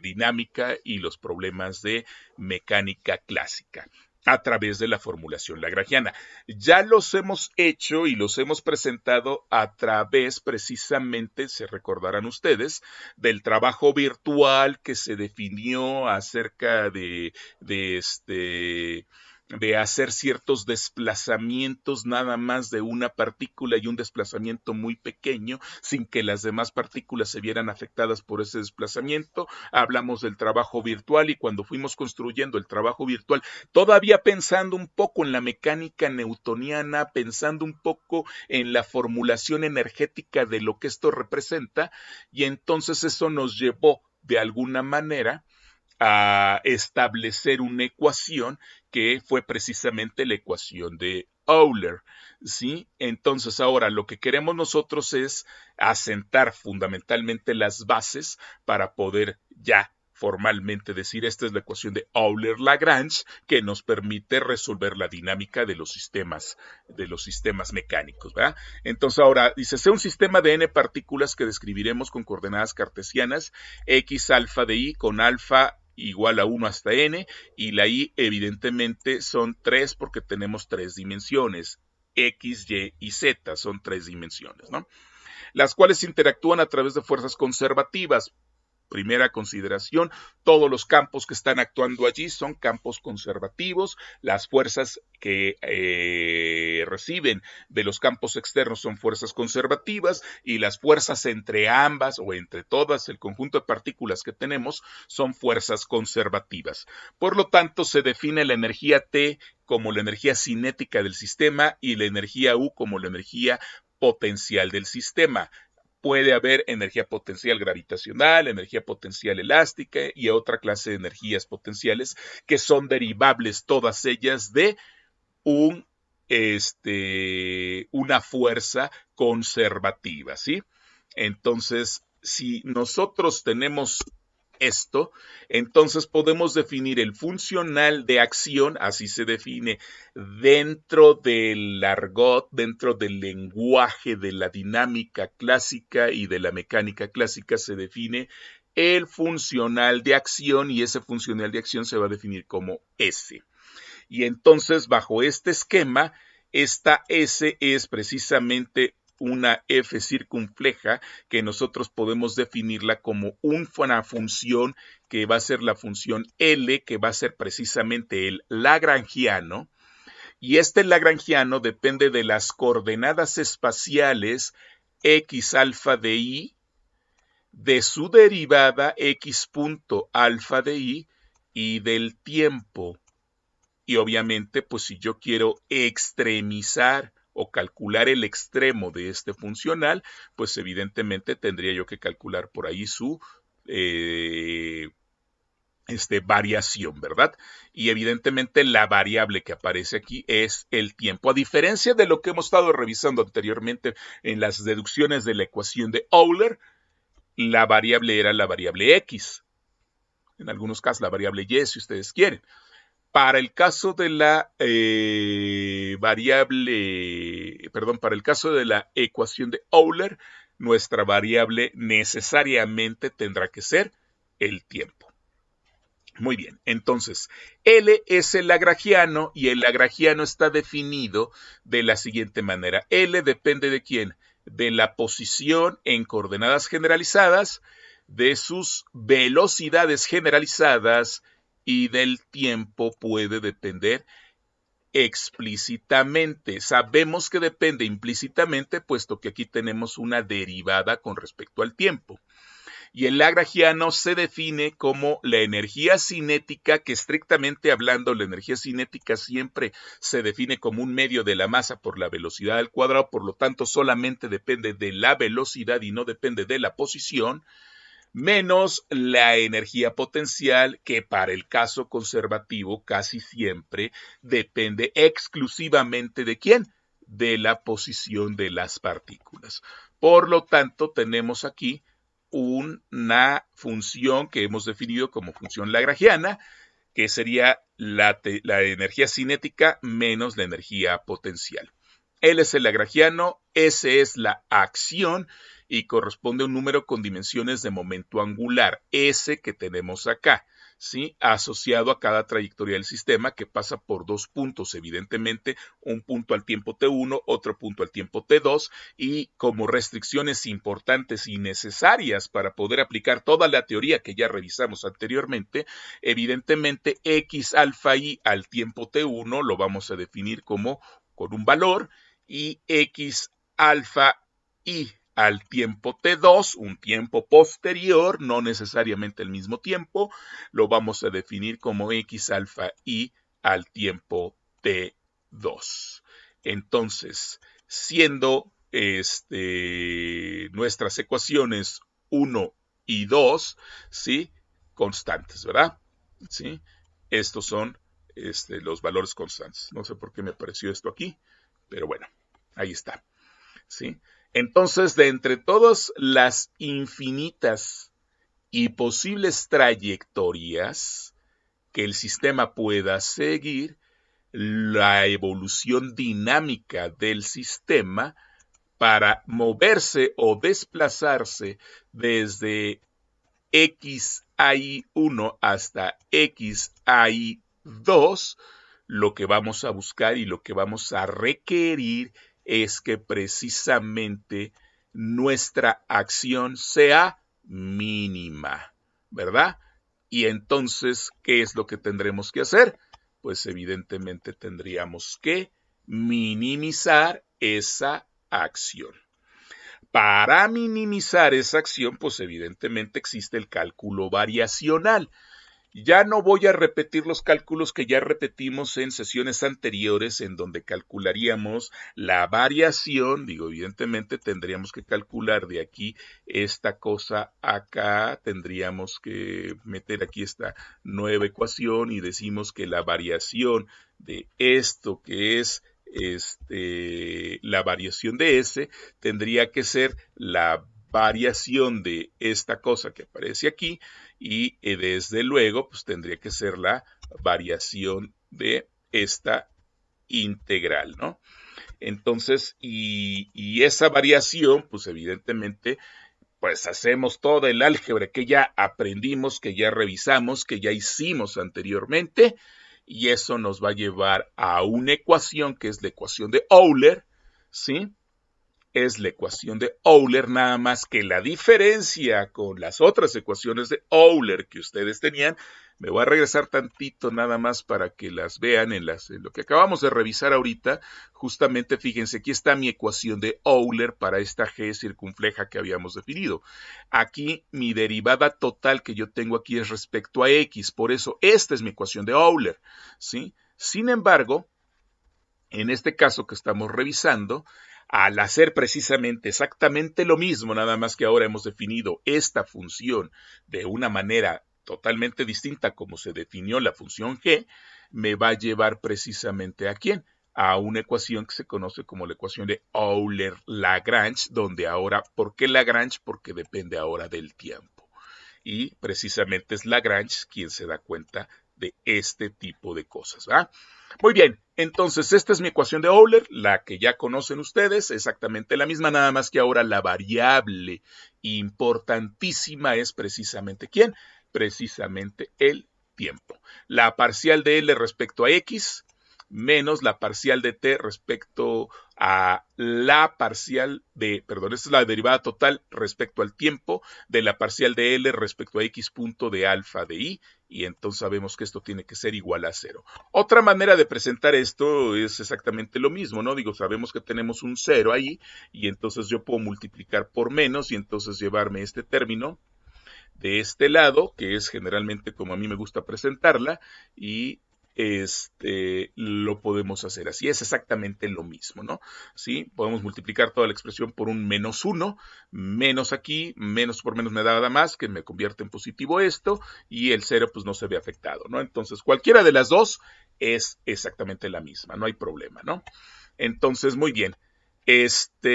dinámica y los problemas de mecánica clásica a través de la formulación lagrangiana. Ya los hemos hecho y los hemos presentado a través precisamente, se recordarán ustedes, del trabajo virtual que se definió acerca de hacer ciertos desplazamientos nada más de una partícula y un desplazamiento muy pequeño sin que las demás partículas se vieran afectadas por ese desplazamiento. Hablamos del trabajo virtual y cuando fuimos construyendo el trabajo virtual, todavía pensando un poco en la mecánica newtoniana, pensando un poco en la formulación energética de lo que esto representa, y entonces eso nos llevó de alguna manera a establecer una ecuación que fue precisamente la ecuación de Euler, ¿sí? Entonces ahora lo que queremos nosotros es asentar fundamentalmente las bases para poder ya formalmente decir esta es la ecuación de Euler-Lagrange que nos permite resolver la dinámica de los sistemas mecánicos, ¿verdad? Entonces ahora dice, sea un sistema de n partículas que describiremos con coordenadas cartesianas x alfa de i con alfa igual a 1 hasta n, y la y evidentemente son 3 porque tenemos 3 dimensiones, x, y y z, son 3 dimensiones, ¿no? Las cuales interactúan a través de fuerzas conservativas. Primera consideración, todos los campos que están actuando allí son campos conservativos, las fuerzas que reciben de los campos externos son fuerzas conservativas y las fuerzas entre ambas o entre todas, el conjunto de partículas que tenemos, son fuerzas conservativas. Por lo tanto, se define la energía T como la energía cinética del sistema y la energía U como la energía potencial del sistema. Puede haber energía potencial gravitacional, energía potencial elástica y otra clase de energías potenciales que son derivables todas ellas de una fuerza conservativa, ¿sí? Entonces, si nosotros tenemos esto, entonces podemos definir el funcional de acción, así se define dentro del argot, dentro del lenguaje de la dinámica clásica y de la mecánica clásica se define el funcional de acción y ese funcional de acción se va a definir como S. Y entonces bajo este esquema, esta S es precisamente una F circunfleja que nosotros podemos definirla como una función que va a ser la función L, que va a ser precisamente el lagrangiano, y este lagrangiano depende de las coordenadas espaciales x alfa de i, de su derivada x punto alfa de i y del tiempo. Y obviamente, pues si yo quiero extremizar o calcular el extremo de este funcional, pues evidentemente tendría yo que calcular por ahí su variación, ¿verdad? Y evidentemente la variable que aparece aquí es el tiempo. A diferencia de lo que hemos estado revisando anteriormente en las deducciones de la ecuación de Euler, la variable era la variable X. En algunos casos la variable Y, si ustedes quieren. Para el caso de la para el caso de la ecuación de Euler, nuestra variable necesariamente tendrá que ser el tiempo. Muy bien, entonces, L es el lagrangiano y el lagrangiano está definido de la siguiente manera. L depende de ¿quién? De la posición en coordenadas generalizadas, de sus velocidades generalizadas y del tiempo puede depender explícitamente. Sabemos que depende implícitamente, puesto que aquí tenemos una derivada con respecto al tiempo. Y el lagrangiano se define como la energía cinética, que estrictamente hablando, la energía cinética siempre se define como un medio de la masa por la velocidad al cuadrado, por lo tanto solamente depende de la velocidad y no depende de la posición, menos la energía potencial, que para el caso conservativo casi siempre depende exclusivamente de ¿quién? de la posición de las partículas. Por lo tanto, tenemos aquí una función que hemos definido como función lagrangiana, que sería la energía cinética menos la energía potencial. L es el lagrangiano, S es la acción y corresponde a un número con dimensiones de momento angular, S que tenemos acá, ¿sí? Asociado a cada trayectoria del sistema que pasa por dos puntos, evidentemente, un punto al tiempo t1, otro punto al tiempo t2, y como restricciones importantes y necesarias para poder aplicar toda la teoría que ya revisamos anteriormente, evidentemente x alfa i al tiempo t1 lo vamos a definir como con un valor, y x alfa i al tiempo t2, un tiempo posterior, no necesariamente el mismo tiempo, lo vamos a definir como x alfa i al tiempo t2. Entonces, siendo nuestras ecuaciones 1 y 2, ¿sí? Constantes, ¿verdad? ¿Sí? Estos son los valores constantes. No sé por qué me apareció esto aquí, pero bueno, ahí está, ¿sí? Entonces, de entre todas las infinitas y posibles trayectorias que el sistema pueda seguir, la evolución dinámica del sistema para moverse o desplazarse desde xi1 hasta xi2, lo que vamos a buscar y lo que vamos a requerir es que precisamente nuestra acción sea mínima, ¿verdad? Y entonces, ¿qué es lo que tendremos que hacer? Pues evidentemente tendríamos que minimizar esa acción. Para minimizar esa acción, pues evidentemente existe el cálculo variacional. Ya no voy a repetir los cálculos que ya repetimos en sesiones anteriores en donde calcularíamos la variación. Digo, evidentemente tendríamos que calcular de aquí esta cosa acá, tendríamos que meter aquí esta nueva ecuación y decimos que la variación de esto que es la variación de S tendría que ser la variación de esta cosa que aparece aquí y desde luego pues tendría que ser la variación de esta integral, ¿no? Entonces, y esa variación pues evidentemente pues hacemos toda el álgebra que ya aprendimos, que ya revisamos, que ya hicimos anteriormente, y eso nos va a llevar a una ecuación que es la ecuación de Euler, ¿sí? Es la ecuación de Euler, nada más que la diferencia con las otras ecuaciones de Euler que ustedes tenían. Me voy a regresar tantito nada más para que las vean en lo que acabamos de revisar ahorita. Justamente, fíjense, aquí está mi ecuación de Euler para esta G circunfleja que habíamos definido. Aquí mi derivada total que yo tengo aquí es respecto a X, por eso esta es mi ecuación de Euler, ¿sí? Sin embargo, en este caso que estamos revisando, al hacer precisamente exactamente lo mismo, nada más que ahora hemos definido esta función de una manera totalmente distinta como se definió la función g, me va a llevar precisamente ¿a quién? A una ecuación que se conoce como la ecuación de Euler-Lagrange, donde ahora, ¿por qué Lagrange? Porque depende ahora del tiempo. Y precisamente es Lagrange quien se da cuenta de este tipo de cosas, ¿verdad? Muy bien, entonces esta es mi ecuación de Euler, la que ya conocen ustedes, exactamente la misma, nada más que ahora la variable importantísima es precisamente ¿quién? Precisamente el tiempo. La parcial de L respecto a X menos la parcial de T respecto a la parcial de, perdón, esta es la derivada total respecto al tiempo de la parcial de L respecto a X punto de alfa de I, y entonces sabemos que esto tiene que ser igual a 0. Otra manera de presentar esto es exactamente lo mismo, ¿no? Digo, sabemos que tenemos un 0 ahí, y entonces yo puedo multiplicar por menos, y entonces llevarme este término de este lado, que es generalmente como a mí me gusta presentarla, y lo podemos hacer así, es exactamente lo mismo, ¿no? ¿Sí? Podemos multiplicar toda la expresión por un menos 1, menos aquí, menos por menos me da nada más, que me convierte en positivo esto, y el 0 pues no se ve afectado, ¿no? Entonces cualquiera de las dos es exactamente la misma, no hay problema, ¿no? Entonces, muy bien. Esta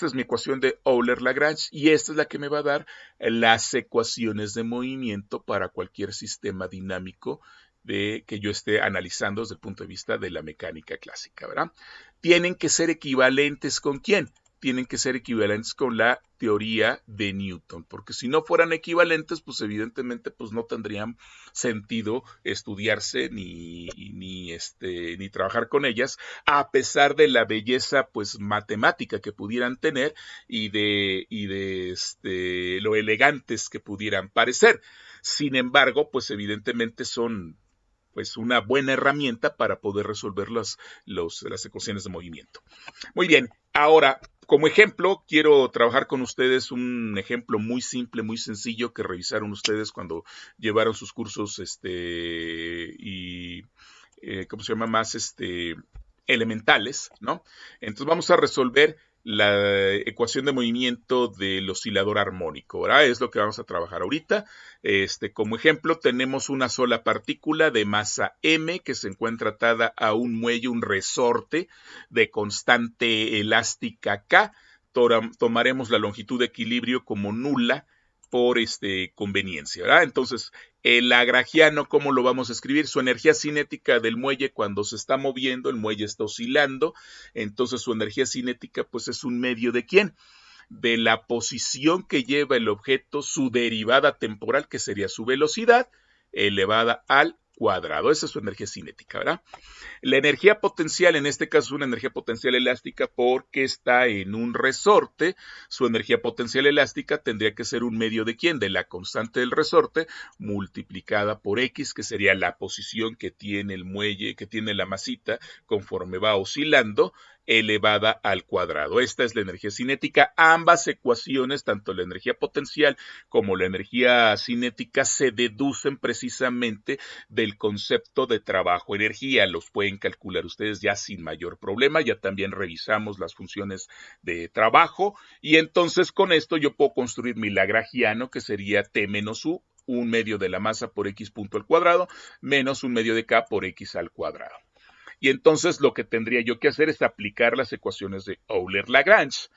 es mi ecuación de Euler-Lagrange y esta es la que me va a dar las ecuaciones de movimiento para cualquier sistema dinámico que yo esté analizando desde el punto de vista de la mecánica clásica, ¿verdad? Tienen que ser equivalentes ¿con quién? Tienen que ser equivalentes con la teoría de Newton, porque si no fueran equivalentes, pues evidentemente pues no tendrían sentido estudiarse ni trabajar con ellas, a pesar de la belleza pues matemática que pudieran tener y de lo elegantes que pudieran parecer. Sin embargo, pues evidentemente son pues una buena herramienta para poder resolver las ecuaciones de movimiento. Muy bien, ahora como ejemplo, quiero trabajar con ustedes un ejemplo muy simple, muy sencillo que revisaron ustedes cuando llevaron sus cursos ¿cómo se llama? Más elementales, ¿no? Entonces vamos a resolver la ecuación de movimiento del oscilador armónico, ¿verdad? Es lo que vamos a trabajar ahorita. Como ejemplo, tenemos una sola partícula de masa m que se encuentra atada a un muelle, un resorte de constante elástica k. Tomaremos la longitud de equilibrio como nula por conveniencia, ¿verdad? Entonces, el lagrangiano, ¿cómo lo vamos a escribir? Su energía cinética del muelle cuando se está moviendo, el muelle está oscilando, entonces su energía cinética pues es un medio ¿de quién? De la posición que lleva el objeto, su derivada temporal, que sería su velocidad, elevada al cuadrado. Esa es su energía cinética, ¿verdad? La energía potencial, en este caso es una energía potencial elástica porque está en un resorte. Su energía potencial elástica tendría que ser un medio ¿de quién? De la constante del resorte multiplicada por X, que sería la posición que tiene el muelle, que tiene la masita conforme va oscilando, elevada al cuadrado. Esta es la energía cinética. Ambas ecuaciones, tanto la energía potencial como la energía cinética, se deducen precisamente del concepto de trabajo-energía. Los pueden calcular ustedes ya sin mayor problema. Ya también revisamos las funciones de trabajo y entonces con esto yo puedo construir mi lagrangiano, que sería T menos U, un medio de la masa por X punto al cuadrado, menos un medio de K por X al cuadrado. Y entonces lo que tendría yo que hacer es aplicar las ecuaciones de Euler-Lagrange.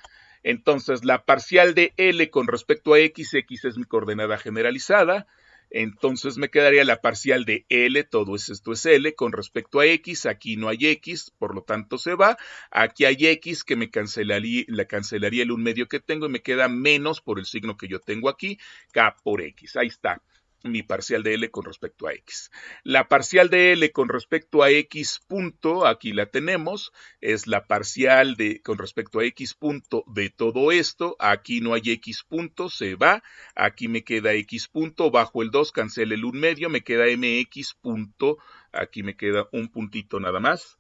Entonces la parcial de L con respecto a X es mi coordenada generalizada. Entonces me quedaría la parcial de L, todo esto es L, con respecto a X, aquí no hay X, por lo tanto se va. Aquí hay X que me cancelaría el un medio que tengo y me queda menos por el signo que yo tengo aquí, K por X. Ahí está mi parcial de L con respecto a X. La parcial de L con respecto a X punto, aquí la tenemos, es la parcial con respecto a X punto de todo esto. Aquí no hay X punto, se va. Aquí me queda X punto, bajo el 2, cancela el 1 medio, me queda MX punto. Aquí me queda un puntito nada más,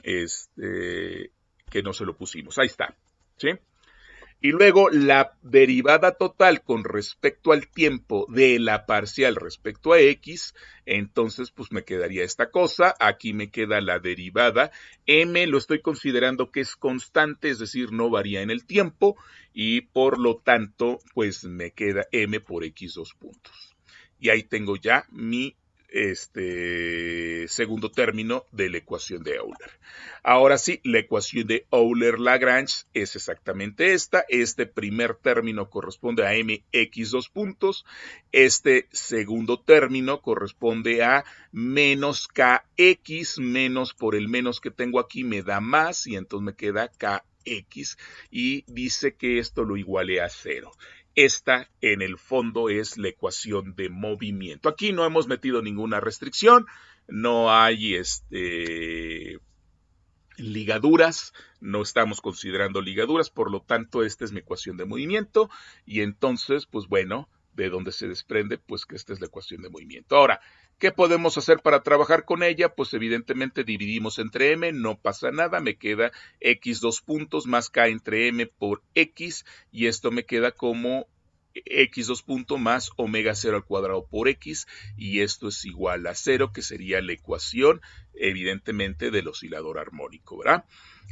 que no se lo pusimos. Ahí está, ¿sí? Y luego la derivada total con respecto al tiempo de la parcial respecto a X, entonces pues me quedaría esta cosa, aquí me queda la derivada, M lo estoy considerando que es constante, es decir, no varía en el tiempo, y por lo tanto pues me queda M por X 2 puntos. Y ahí tengo ya mi segundo término de la ecuación de Euler. Ahora sí, la ecuación de Euler-Lagrange es exactamente esta. Este primer término corresponde a mx 2 puntos. Este segundo término corresponde a menos kx, menos por el menos que tengo aquí me da más y entonces me queda kx y dice que esto lo iguale a 0. Esta, en el fondo, es la ecuación de movimiento. Aquí no hemos metido ninguna restricción, no hay ligaduras, no estamos considerando ligaduras, por lo tanto, esta es mi ecuación de movimiento y entonces, pues bueno, de donde se desprende, pues que esta es la ecuación de movimiento. Ahora, ¿qué podemos hacer para trabajar con ella? Pues evidentemente dividimos entre m, no pasa nada, me queda x 2 puntos más k entre m por x y esto me queda como x2 punto más omega 0 al cuadrado por x, y esto es igual a 0, que sería la ecuación, evidentemente, del oscilador armónico, ¿verdad?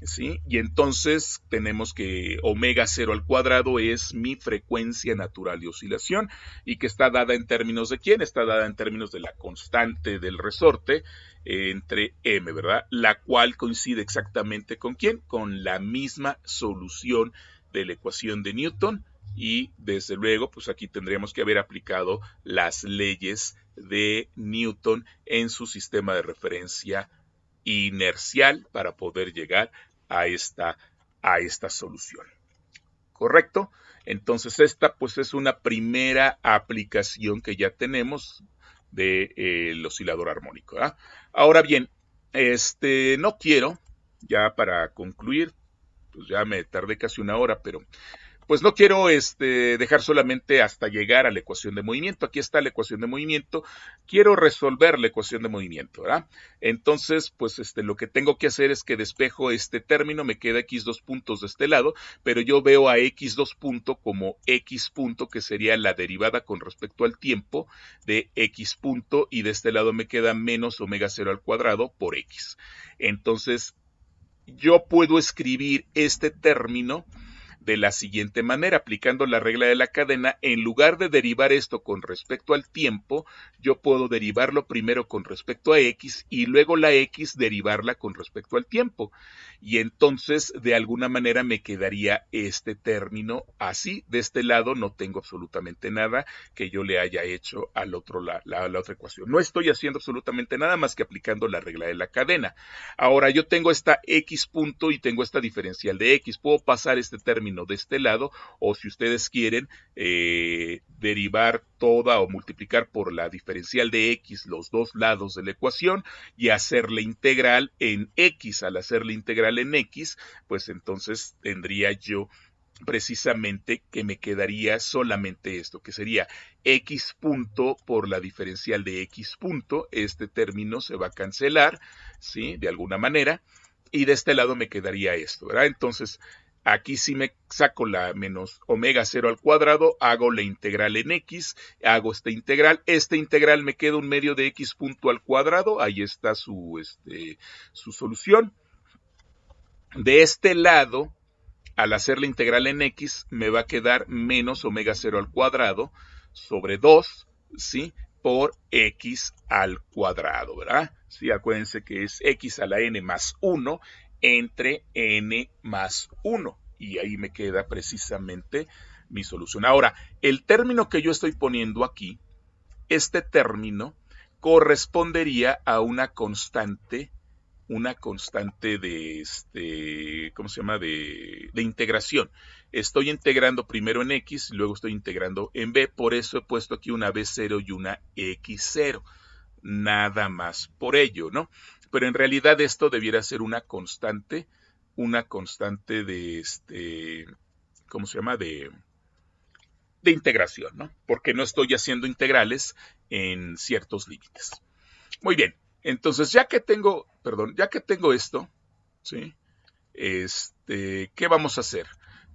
¿Sí? Y entonces tenemos que omega 0 al cuadrado es mi frecuencia natural de oscilación, y que está dada en términos de ¿quién? Está dada en términos de la constante del resorte entre m, ¿verdad? La cual coincide exactamente ¿con quién? Con la misma solución de la ecuación de Newton, y desde luego pues aquí tendríamos que haber aplicado las leyes de Newton en su sistema de referencia inercial para poder llegar a esta solución. ¿Correcto? Entonces esta pues es una primera aplicación que ya tenemos del oscilador armónico, ¿verdad? Ahora bien, no quiero, ya para concluir, pues ya me tardé casi una hora, pero pues no quiero dejar solamente hasta llegar a la ecuación de movimiento. Aquí está la ecuación de movimiento. Quiero resolver la ecuación de movimiento, ¿verdad? Entonces, pues lo que tengo que hacer es que despejo este término, me queda x2 puntos de este lado, pero yo veo a x2 punto como x punto, que sería la derivada con respecto al tiempo de x punto, y de este lado me queda menos omega 0 al cuadrado por x. Entonces, yo puedo escribir este término de la siguiente manera, aplicando la regla de la cadena. En lugar de derivar esto con respecto al tiempo, yo puedo derivarlo primero con respecto a x y luego la x derivarla con respecto al tiempo. Y entonces, de alguna manera, me quedaría este término así. De este lado no tengo absolutamente nada que yo le haya hecho al otro, la otra ecuación. No estoy haciendo absolutamente nada más que aplicando la regla de la cadena. Ahora, yo tengo esta x punto y tengo esta diferencial de x. Puedo pasar este término de este lado, o si ustedes quieren derivar toda o multiplicar por la diferencial de x los dos lados de la ecuación y hacer la integral en x. Al hacer la integral en x, pues entonces tendría yo precisamente que me quedaría solamente esto, que sería x punto por la diferencial de x punto. Este término se va a cancelar, ¿sí? De alguna manera, y de este lado me quedaría esto, ¿verdad? Entonces, aquí sí me saco la menos omega 0 al cuadrado, hago la integral en x, hago esta integral me queda un medio de x punto al cuadrado, ahí está su solución. De este lado, al hacer la integral en x, me va a quedar menos omega 0 al cuadrado sobre 2, ¿sí? Por x al cuadrado, ¿verdad? Sí, acuérdense que es x a la n más 1 entre n más 1. Y ahí me queda precisamente mi solución. Ahora, el término que yo estoy poniendo aquí, este término correspondería a una constante de, ¿cómo se llama? De integración. Estoy integrando primero en x, luego estoy integrando en b, por eso he puesto aquí una b0 y una x0. Nada más por ello, ¿no? Pero en realidad esto debiera ser una constante de, ¿cómo se llama? De integración, ¿no? Porque no estoy haciendo integrales en ciertos límites. Muy bien. Entonces, ya que tengo esto, ¿sí? ¿Qué vamos a hacer?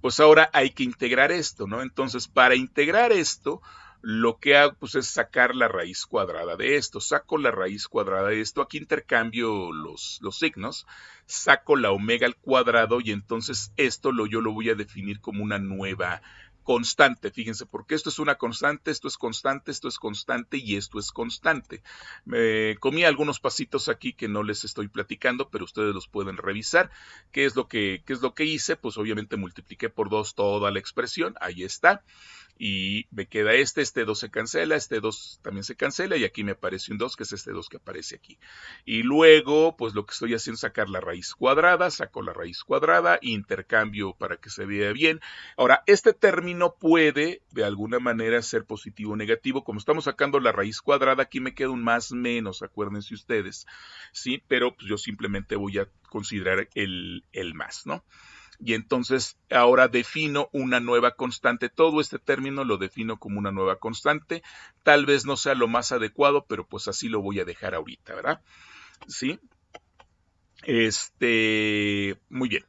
Pues ahora hay que integrar esto, ¿no? Entonces, para integrar esto, lo que hago pues es sacar la raíz cuadrada de esto. Saco la raíz cuadrada de esto, aquí intercambio los signos, saco la omega al cuadrado, y entonces esto yo lo voy a definir como una nueva constante. Fíjense, porque esto es una constante, esto es constante, esto es constante y esto es constante. Me comí algunos pasitos aquí que no les estoy platicando, pero ustedes los pueden revisar. ¿Qué es lo que hice? Pues obviamente multipliqué por 2 toda la expresión, ahí está. Y me queda este 2 se cancela, este 2 también se cancela, y aquí me aparece un 2, que es este 2 que aparece aquí. Y luego, pues lo que estoy haciendo es sacar la raíz cuadrada, saco la raíz cuadrada, intercambio para que se vea bien. Ahora, este término puede, de alguna manera, ser positivo o negativo. Como estamos sacando la raíz cuadrada, aquí me queda un más menos, acuérdense ustedes, ¿sí? Pero pues, yo simplemente voy a considerar el más, ¿no? Y entonces ahora defino una nueva constante. Todo este término lo defino como una nueva constante. Tal vez no sea lo más adecuado, pero pues así lo voy a dejar ahorita, ¿verdad? ¿Sí? Muy bien.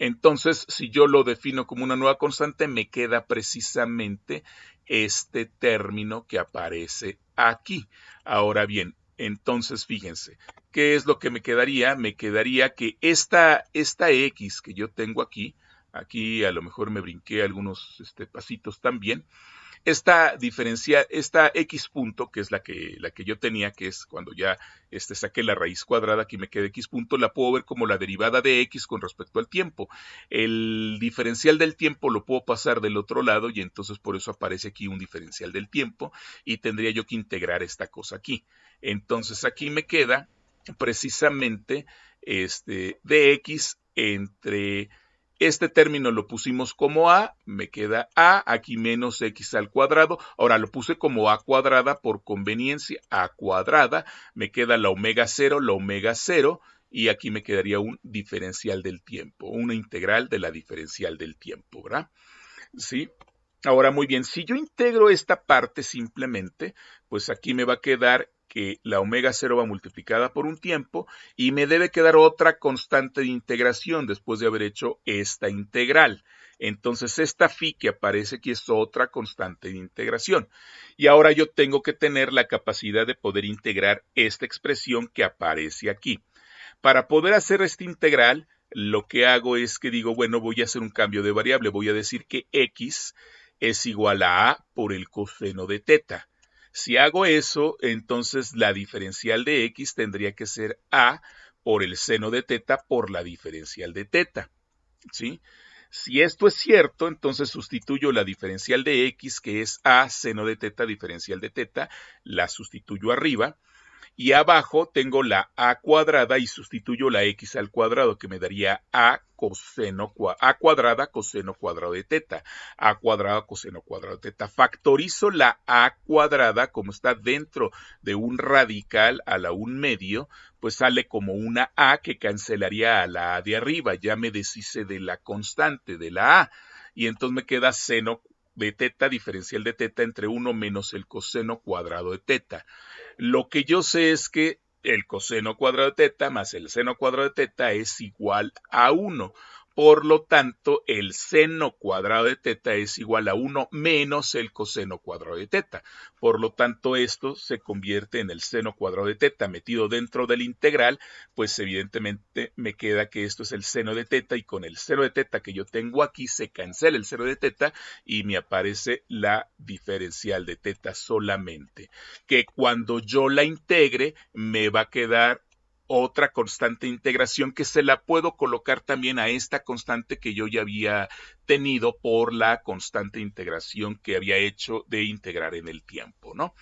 Entonces, si yo lo defino como una nueva constante, me queda precisamente este término que aparece aquí. Ahora bien, entonces fíjense, ¿qué es lo que me quedaría? Me quedaría que esta X que yo tengo aquí a lo mejor me brinqué algunos pasitos también, esta X punto, que es la que yo tenía, que es cuando ya saqué la raíz cuadrada, aquí me queda X punto, la puedo ver como la derivada de X con respecto al tiempo. El diferencial del tiempo lo puedo pasar del otro lado y entonces por eso aparece aquí un diferencial del tiempo y tendría yo que integrar esta cosa aquí. Entonces aquí me queda precisamente dx entre este término lo pusimos como a, me queda a, aquí menos x al cuadrado. Ahora lo puse como a cuadrada por conveniencia, a cuadrada, me queda la omega 0, y aquí me quedaría un diferencial del tiempo, una integral de la diferencial del tiempo, ¿verdad? ¿Sí? Ahora, muy bien, si yo integro esta parte simplemente, pues aquí me va a quedar que la omega 0 va multiplicada por un tiempo y me debe quedar otra constante de integración después de haber hecho esta integral. Entonces, esta phi que aparece aquí es otra constante de integración. Y ahora yo tengo que tener la capacidad de poder integrar esta expresión que aparece aquí. Para poder hacer esta integral, lo que hago es que digo, bueno, voy a hacer un cambio de variable. Voy a decir que x es igual a por el coseno de teta. Si hago eso, entonces la diferencial de x tendría que ser a por el seno de teta por la diferencial de teta, ¿sí? Si esto es cierto, entonces sustituyo la diferencial de x, que es a seno de teta diferencial de teta, la sustituyo arriba, y abajo tengo la a cuadrada y sustituyo la x al cuadrado, que me daría a cuadrada coseno cuadrado de teta. A cuadrada coseno cuadrado de teta. Factorizo la a cuadrada, como está dentro de un radical a la 1/2, pues sale como una a que cancelaría a la a de arriba. Ya me deshice de la constante de la a. Y entonces me queda seno de teta, diferencial de teta, entre 1 menos el coseno cuadrado de teta. Lo que yo sé es que el coseno cuadrado de teta más el seno cuadrado de teta es igual a 1. Por lo tanto, el seno cuadrado de teta es igual a 1 menos el coseno cuadrado de teta. Por lo tanto, esto se convierte en el seno cuadrado de teta metido dentro del integral, pues evidentemente me queda que esto es el seno de teta y con el seno de teta que yo tengo aquí se cancela el seno de teta y me aparece la diferencial de teta solamente, que cuando yo la integre me va a quedar otra constante de integración que se la puedo colocar también a esta constante que yo ya había tenido por la constante de integración que había hecho de integrar en el tiempo, ¿no?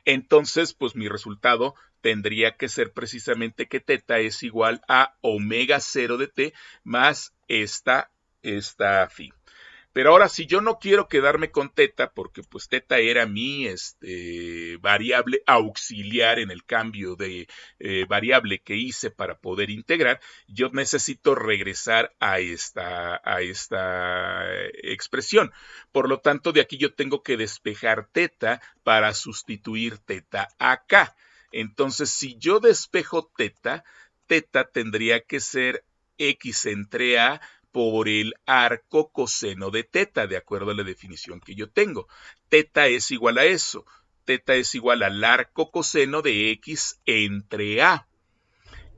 Entonces, pues mi resultado tendría que ser precisamente que teta es igual a omega 0 de t más esta phi. Pero ahora, si yo no quiero quedarme con teta, porque pues teta era mi variable auxiliar en el cambio de variable que hice para poder integrar, yo necesito regresar a esta expresión. Por lo tanto, de aquí yo tengo que despejar teta para sustituir teta acá. Entonces, si yo despejo teta, teta tendría que ser x entre a por el arco coseno de teta, de acuerdo a la definición que yo tengo. Teta es igual a eso. Teta es igual al arco coseno de x entre a.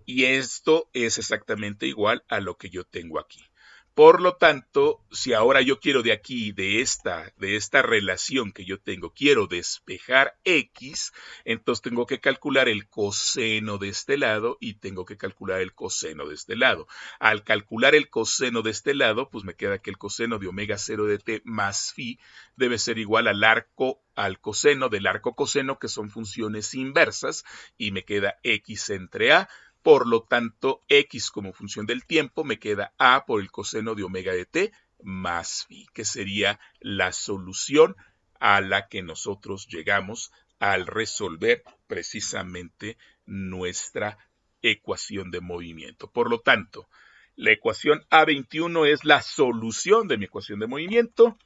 Y esto es exactamente igual a lo que yo tengo aquí. Por lo tanto, si ahora yo quiero de aquí, de esta relación que yo tengo, quiero despejar x, entonces tengo que calcular el coseno de este lado y tengo que calcular el coseno de este lado. Al calcular el coseno de este lado, pues me queda que el coseno de omega 0 de t más phi debe ser igual al coseno del arco coseno, que son funciones inversas, y me queda x entre a. Por lo tanto, x como función del tiempo me queda a por el coseno de omega de t más phi, que sería la solución a la que nosotros llegamos al resolver precisamente nuestra ecuación de movimiento. Por lo tanto, la ecuación A21 es la solución de mi ecuación de movimiento.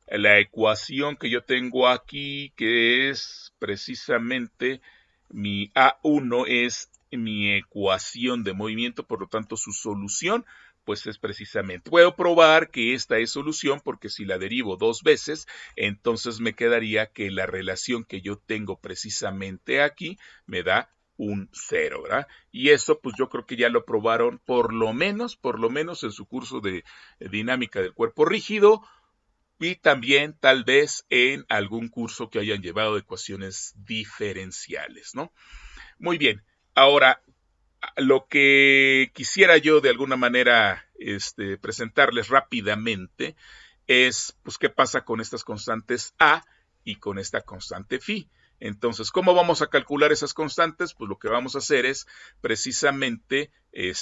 La ecuación que yo tengo aquí, que es precisamente mi A1, es mi ecuación de movimiento, por lo tanto su solución pues es precisamente, puedo probar que esta es solución porque si la derivo dos veces, entonces me quedaría que la relación que yo tengo precisamente aquí me da un 0, ¿verdad? Y eso pues yo creo que ya lo probaron por lo menos en su curso de dinámica del cuerpo rígido y también tal vez en algún curso que hayan llevado de ecuaciones diferenciales, ¿no? Muy bien, ahora lo que quisiera yo de alguna manera presentarles rápidamente es pues qué pasa con estas constantes A y con esta constante phi. Entonces, ¿cómo vamos a calcular esas constantes? Pues lo que vamos a hacer es precisamente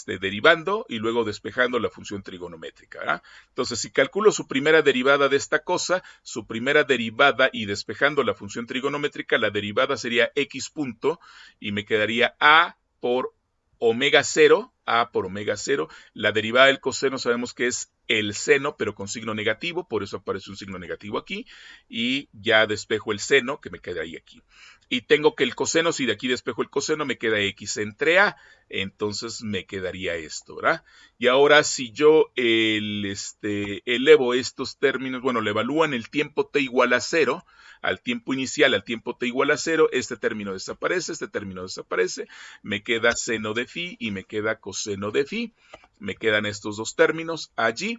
derivando y luego despejando la función trigonométrica, ¿verdad? Entonces, si calculo su primera derivada de esta cosa, su primera derivada y despejando la función trigonométrica, la derivada sería x punto y me quedaría A por omega 0, A por omega 0. La derivada del coseno sabemos que es el seno, pero con signo negativo, por eso aparece un signo negativo aquí, y ya despejo el seno, que me queda ahí aquí. Y tengo que el coseno, si de aquí despejo el coseno, me queda x entre a, entonces me quedaría esto, ¿verdad? Y ahora si yo elevo estos términos, bueno, le evalúan el tiempo t igual a 0, al tiempo inicial, al tiempo t igual a 0, este término desaparece, me queda seno de phi y me queda coseno de phi, me quedan estos dos términos allí.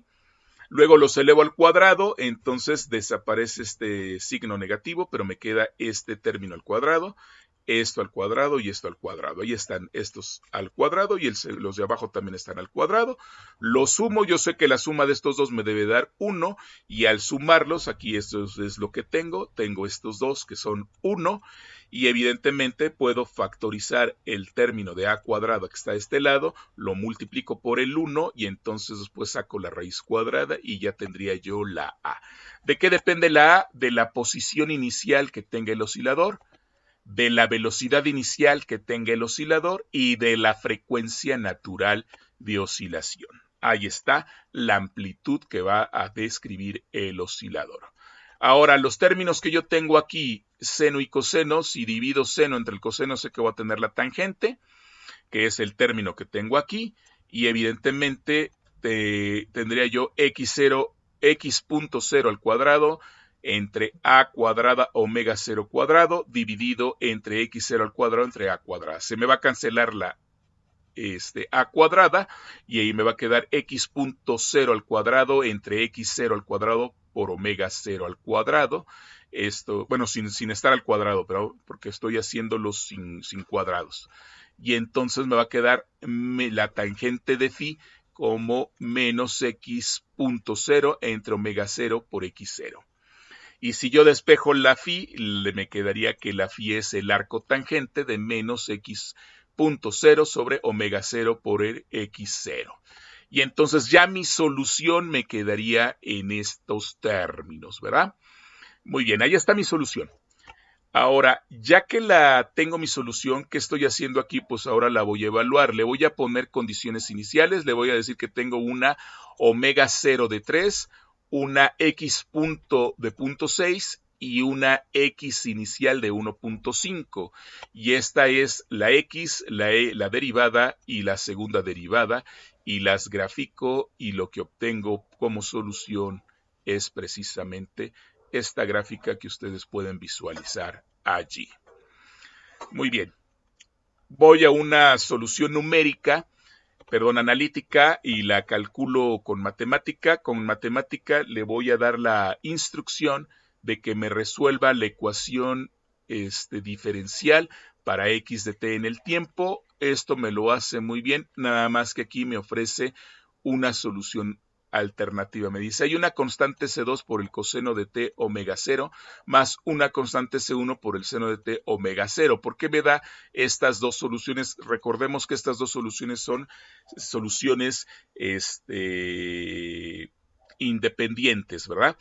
Luego los elevo al cuadrado, entonces desaparece este signo negativo, pero me queda este término al cuadrado, esto al cuadrado y esto al cuadrado. Ahí están estos al cuadrado y los de abajo también están al cuadrado. Los sumo, yo sé que la suma de estos dos me debe dar 1 y al sumarlos, aquí esto es lo que tengo estos dos que son 1 y evidentemente puedo factorizar el término de a cuadrado que está a este lado, lo multiplico por el 1 y entonces después saco la raíz cuadrada y ya tendría yo la a. ¿De qué depende la a? De la posición inicial que tenga el oscilador, de la velocidad inicial que tenga el oscilador y de la frecuencia natural de oscilación. Ahí está la amplitud que va a describir el oscilador. Ahora, los términos que yo tengo aquí, seno y coseno, si divido seno entre el coseno, sé que voy a tener la tangente, que es el término que tengo aquí, y evidentemente tendría yo x.0 al cuadrado entre a cuadrada omega 0 cuadrado dividido entre x0 al cuadrado entre a cuadrada. Se me va a cancelar la a cuadrada y ahí me va a quedar x.0 al cuadrado entre x0 al cuadrado por omega 0 al cuadrado. Esto, bueno, sin estar al cuadrado, pero porque estoy haciéndolo sin cuadrados. Y entonces me va a quedar la tangente de phi como menos x.0 entre omega 0 por x0. Y si yo despejo la phi, me quedaría que la phi es el arco tangente de menos x.0 sobre omega 0 por el x0. Y entonces ya mi solución me quedaría en estos términos, ¿verdad? Muy bien, ahí está mi solución. Ahora, ya que tengo mi solución, ¿qué estoy haciendo aquí? Pues ahora la voy a evaluar. Le voy a poner condiciones iniciales. Le voy a decir que tengo una omega 0 de 3, una x punto de 0.6 y una x inicial de 1.5. Y esta es la x, la derivada y la segunda derivada. Y las grafico y lo que obtengo como solución es precisamente esta gráfica que ustedes pueden visualizar allí. Muy bien. Voy a una solución analítica y la calculo con matemática. Con matemática le voy a dar la instrucción de que me resuelva la ecuación diferencial para x de t en el tiempo. Esto me lo hace muy bien, nada más que aquí me ofrece una solución alternativa. Me dice, hay una constante C2 por el coseno de t omega 0 más una constante C1 por el seno de t omega 0. ¿Por qué me da estas dos soluciones? Recordemos que estas dos soluciones son soluciones independientes, ¿verdad?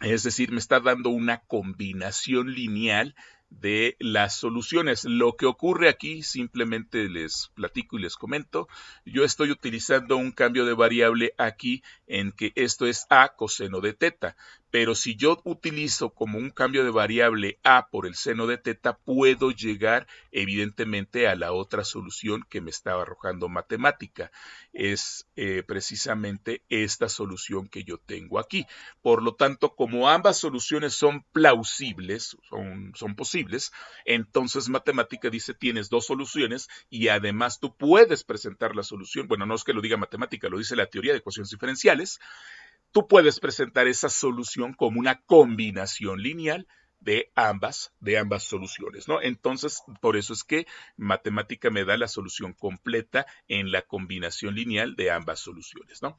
Es decir, me está dando una combinación lineal de las soluciones. Lo que ocurre aquí, simplemente les platico y les comento, yo estoy utilizando un cambio de variable aquí en que esto es a coseno de teta, Pero si yo utilizo como un cambio de variable a por el seno de teta, puedo llegar evidentemente a la otra solución que me estaba arrojando matemática. Es precisamente esta solución que yo tengo aquí. Por lo tanto, como ambas soluciones son plausibles, son posibles, entonces matemática dice tienes dos soluciones y además tú puedes presentar la solución. Bueno, no es que lo diga matemática, lo dice la teoría de ecuaciones diferenciales. Tú puedes presentar esa solución como una combinación lineal de ambas soluciones, ¿no? Entonces, por eso es que matemática me da la solución completa en la combinación lineal de ambas soluciones, ¿no?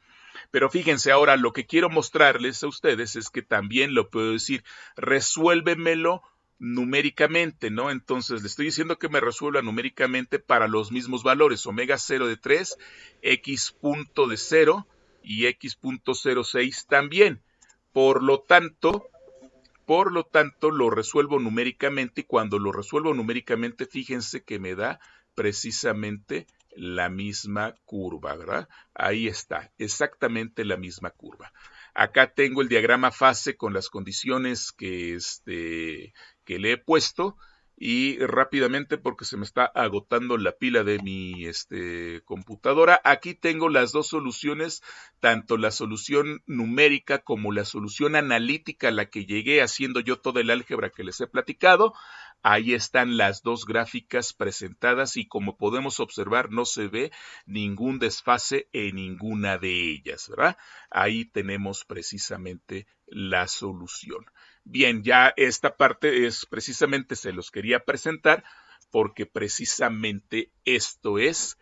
Pero fíjense ahora, lo que quiero mostrarles a ustedes es que también lo puedo decir, resuélvemelo numéricamente, ¿no? Entonces, le estoy diciendo que me resuelva numéricamente para los mismos valores, omega 0 de 3, x punto de 0, y x.06 también. Por lo tanto, lo resuelvo numéricamente y cuando lo resuelvo numéricamente, fíjense que me da precisamente la misma curva, ¿verdad? Ahí está, exactamente la misma curva. Acá tengo el diagrama fase con las condiciones que le he puesto y rápidamente porque se me está agotando la pila de mi computadora. Aquí tengo las dos soluciones, tanto la solución numérica como la solución analítica a la que llegué haciendo yo toda el álgebra que les he platicado. Ahí están las dos gráficas presentadas y como podemos observar no se ve ningún desfase en ninguna de ellas, ¿verdad? Ahí tenemos precisamente la solución. Bien, ya esta parte es precisamente se los quería presentar porque precisamente esto es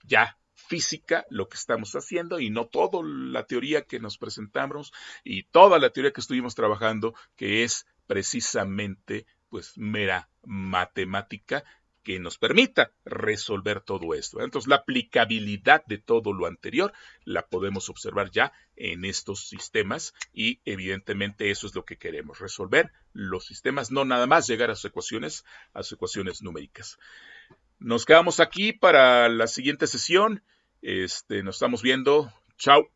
ya física lo que estamos haciendo y no toda la teoría que nos presentamos y toda la teoría que estuvimos trabajando que es precisamente pues mera matemática que nos permita resolver todo esto. Entonces, la aplicabilidad de todo lo anterior la podemos observar ya en estos sistemas y evidentemente eso es lo que queremos, resolver los sistemas, no nada más llegar a sus ecuaciones numéricas. Nos quedamos aquí para la siguiente sesión. Nos estamos viendo. Chao.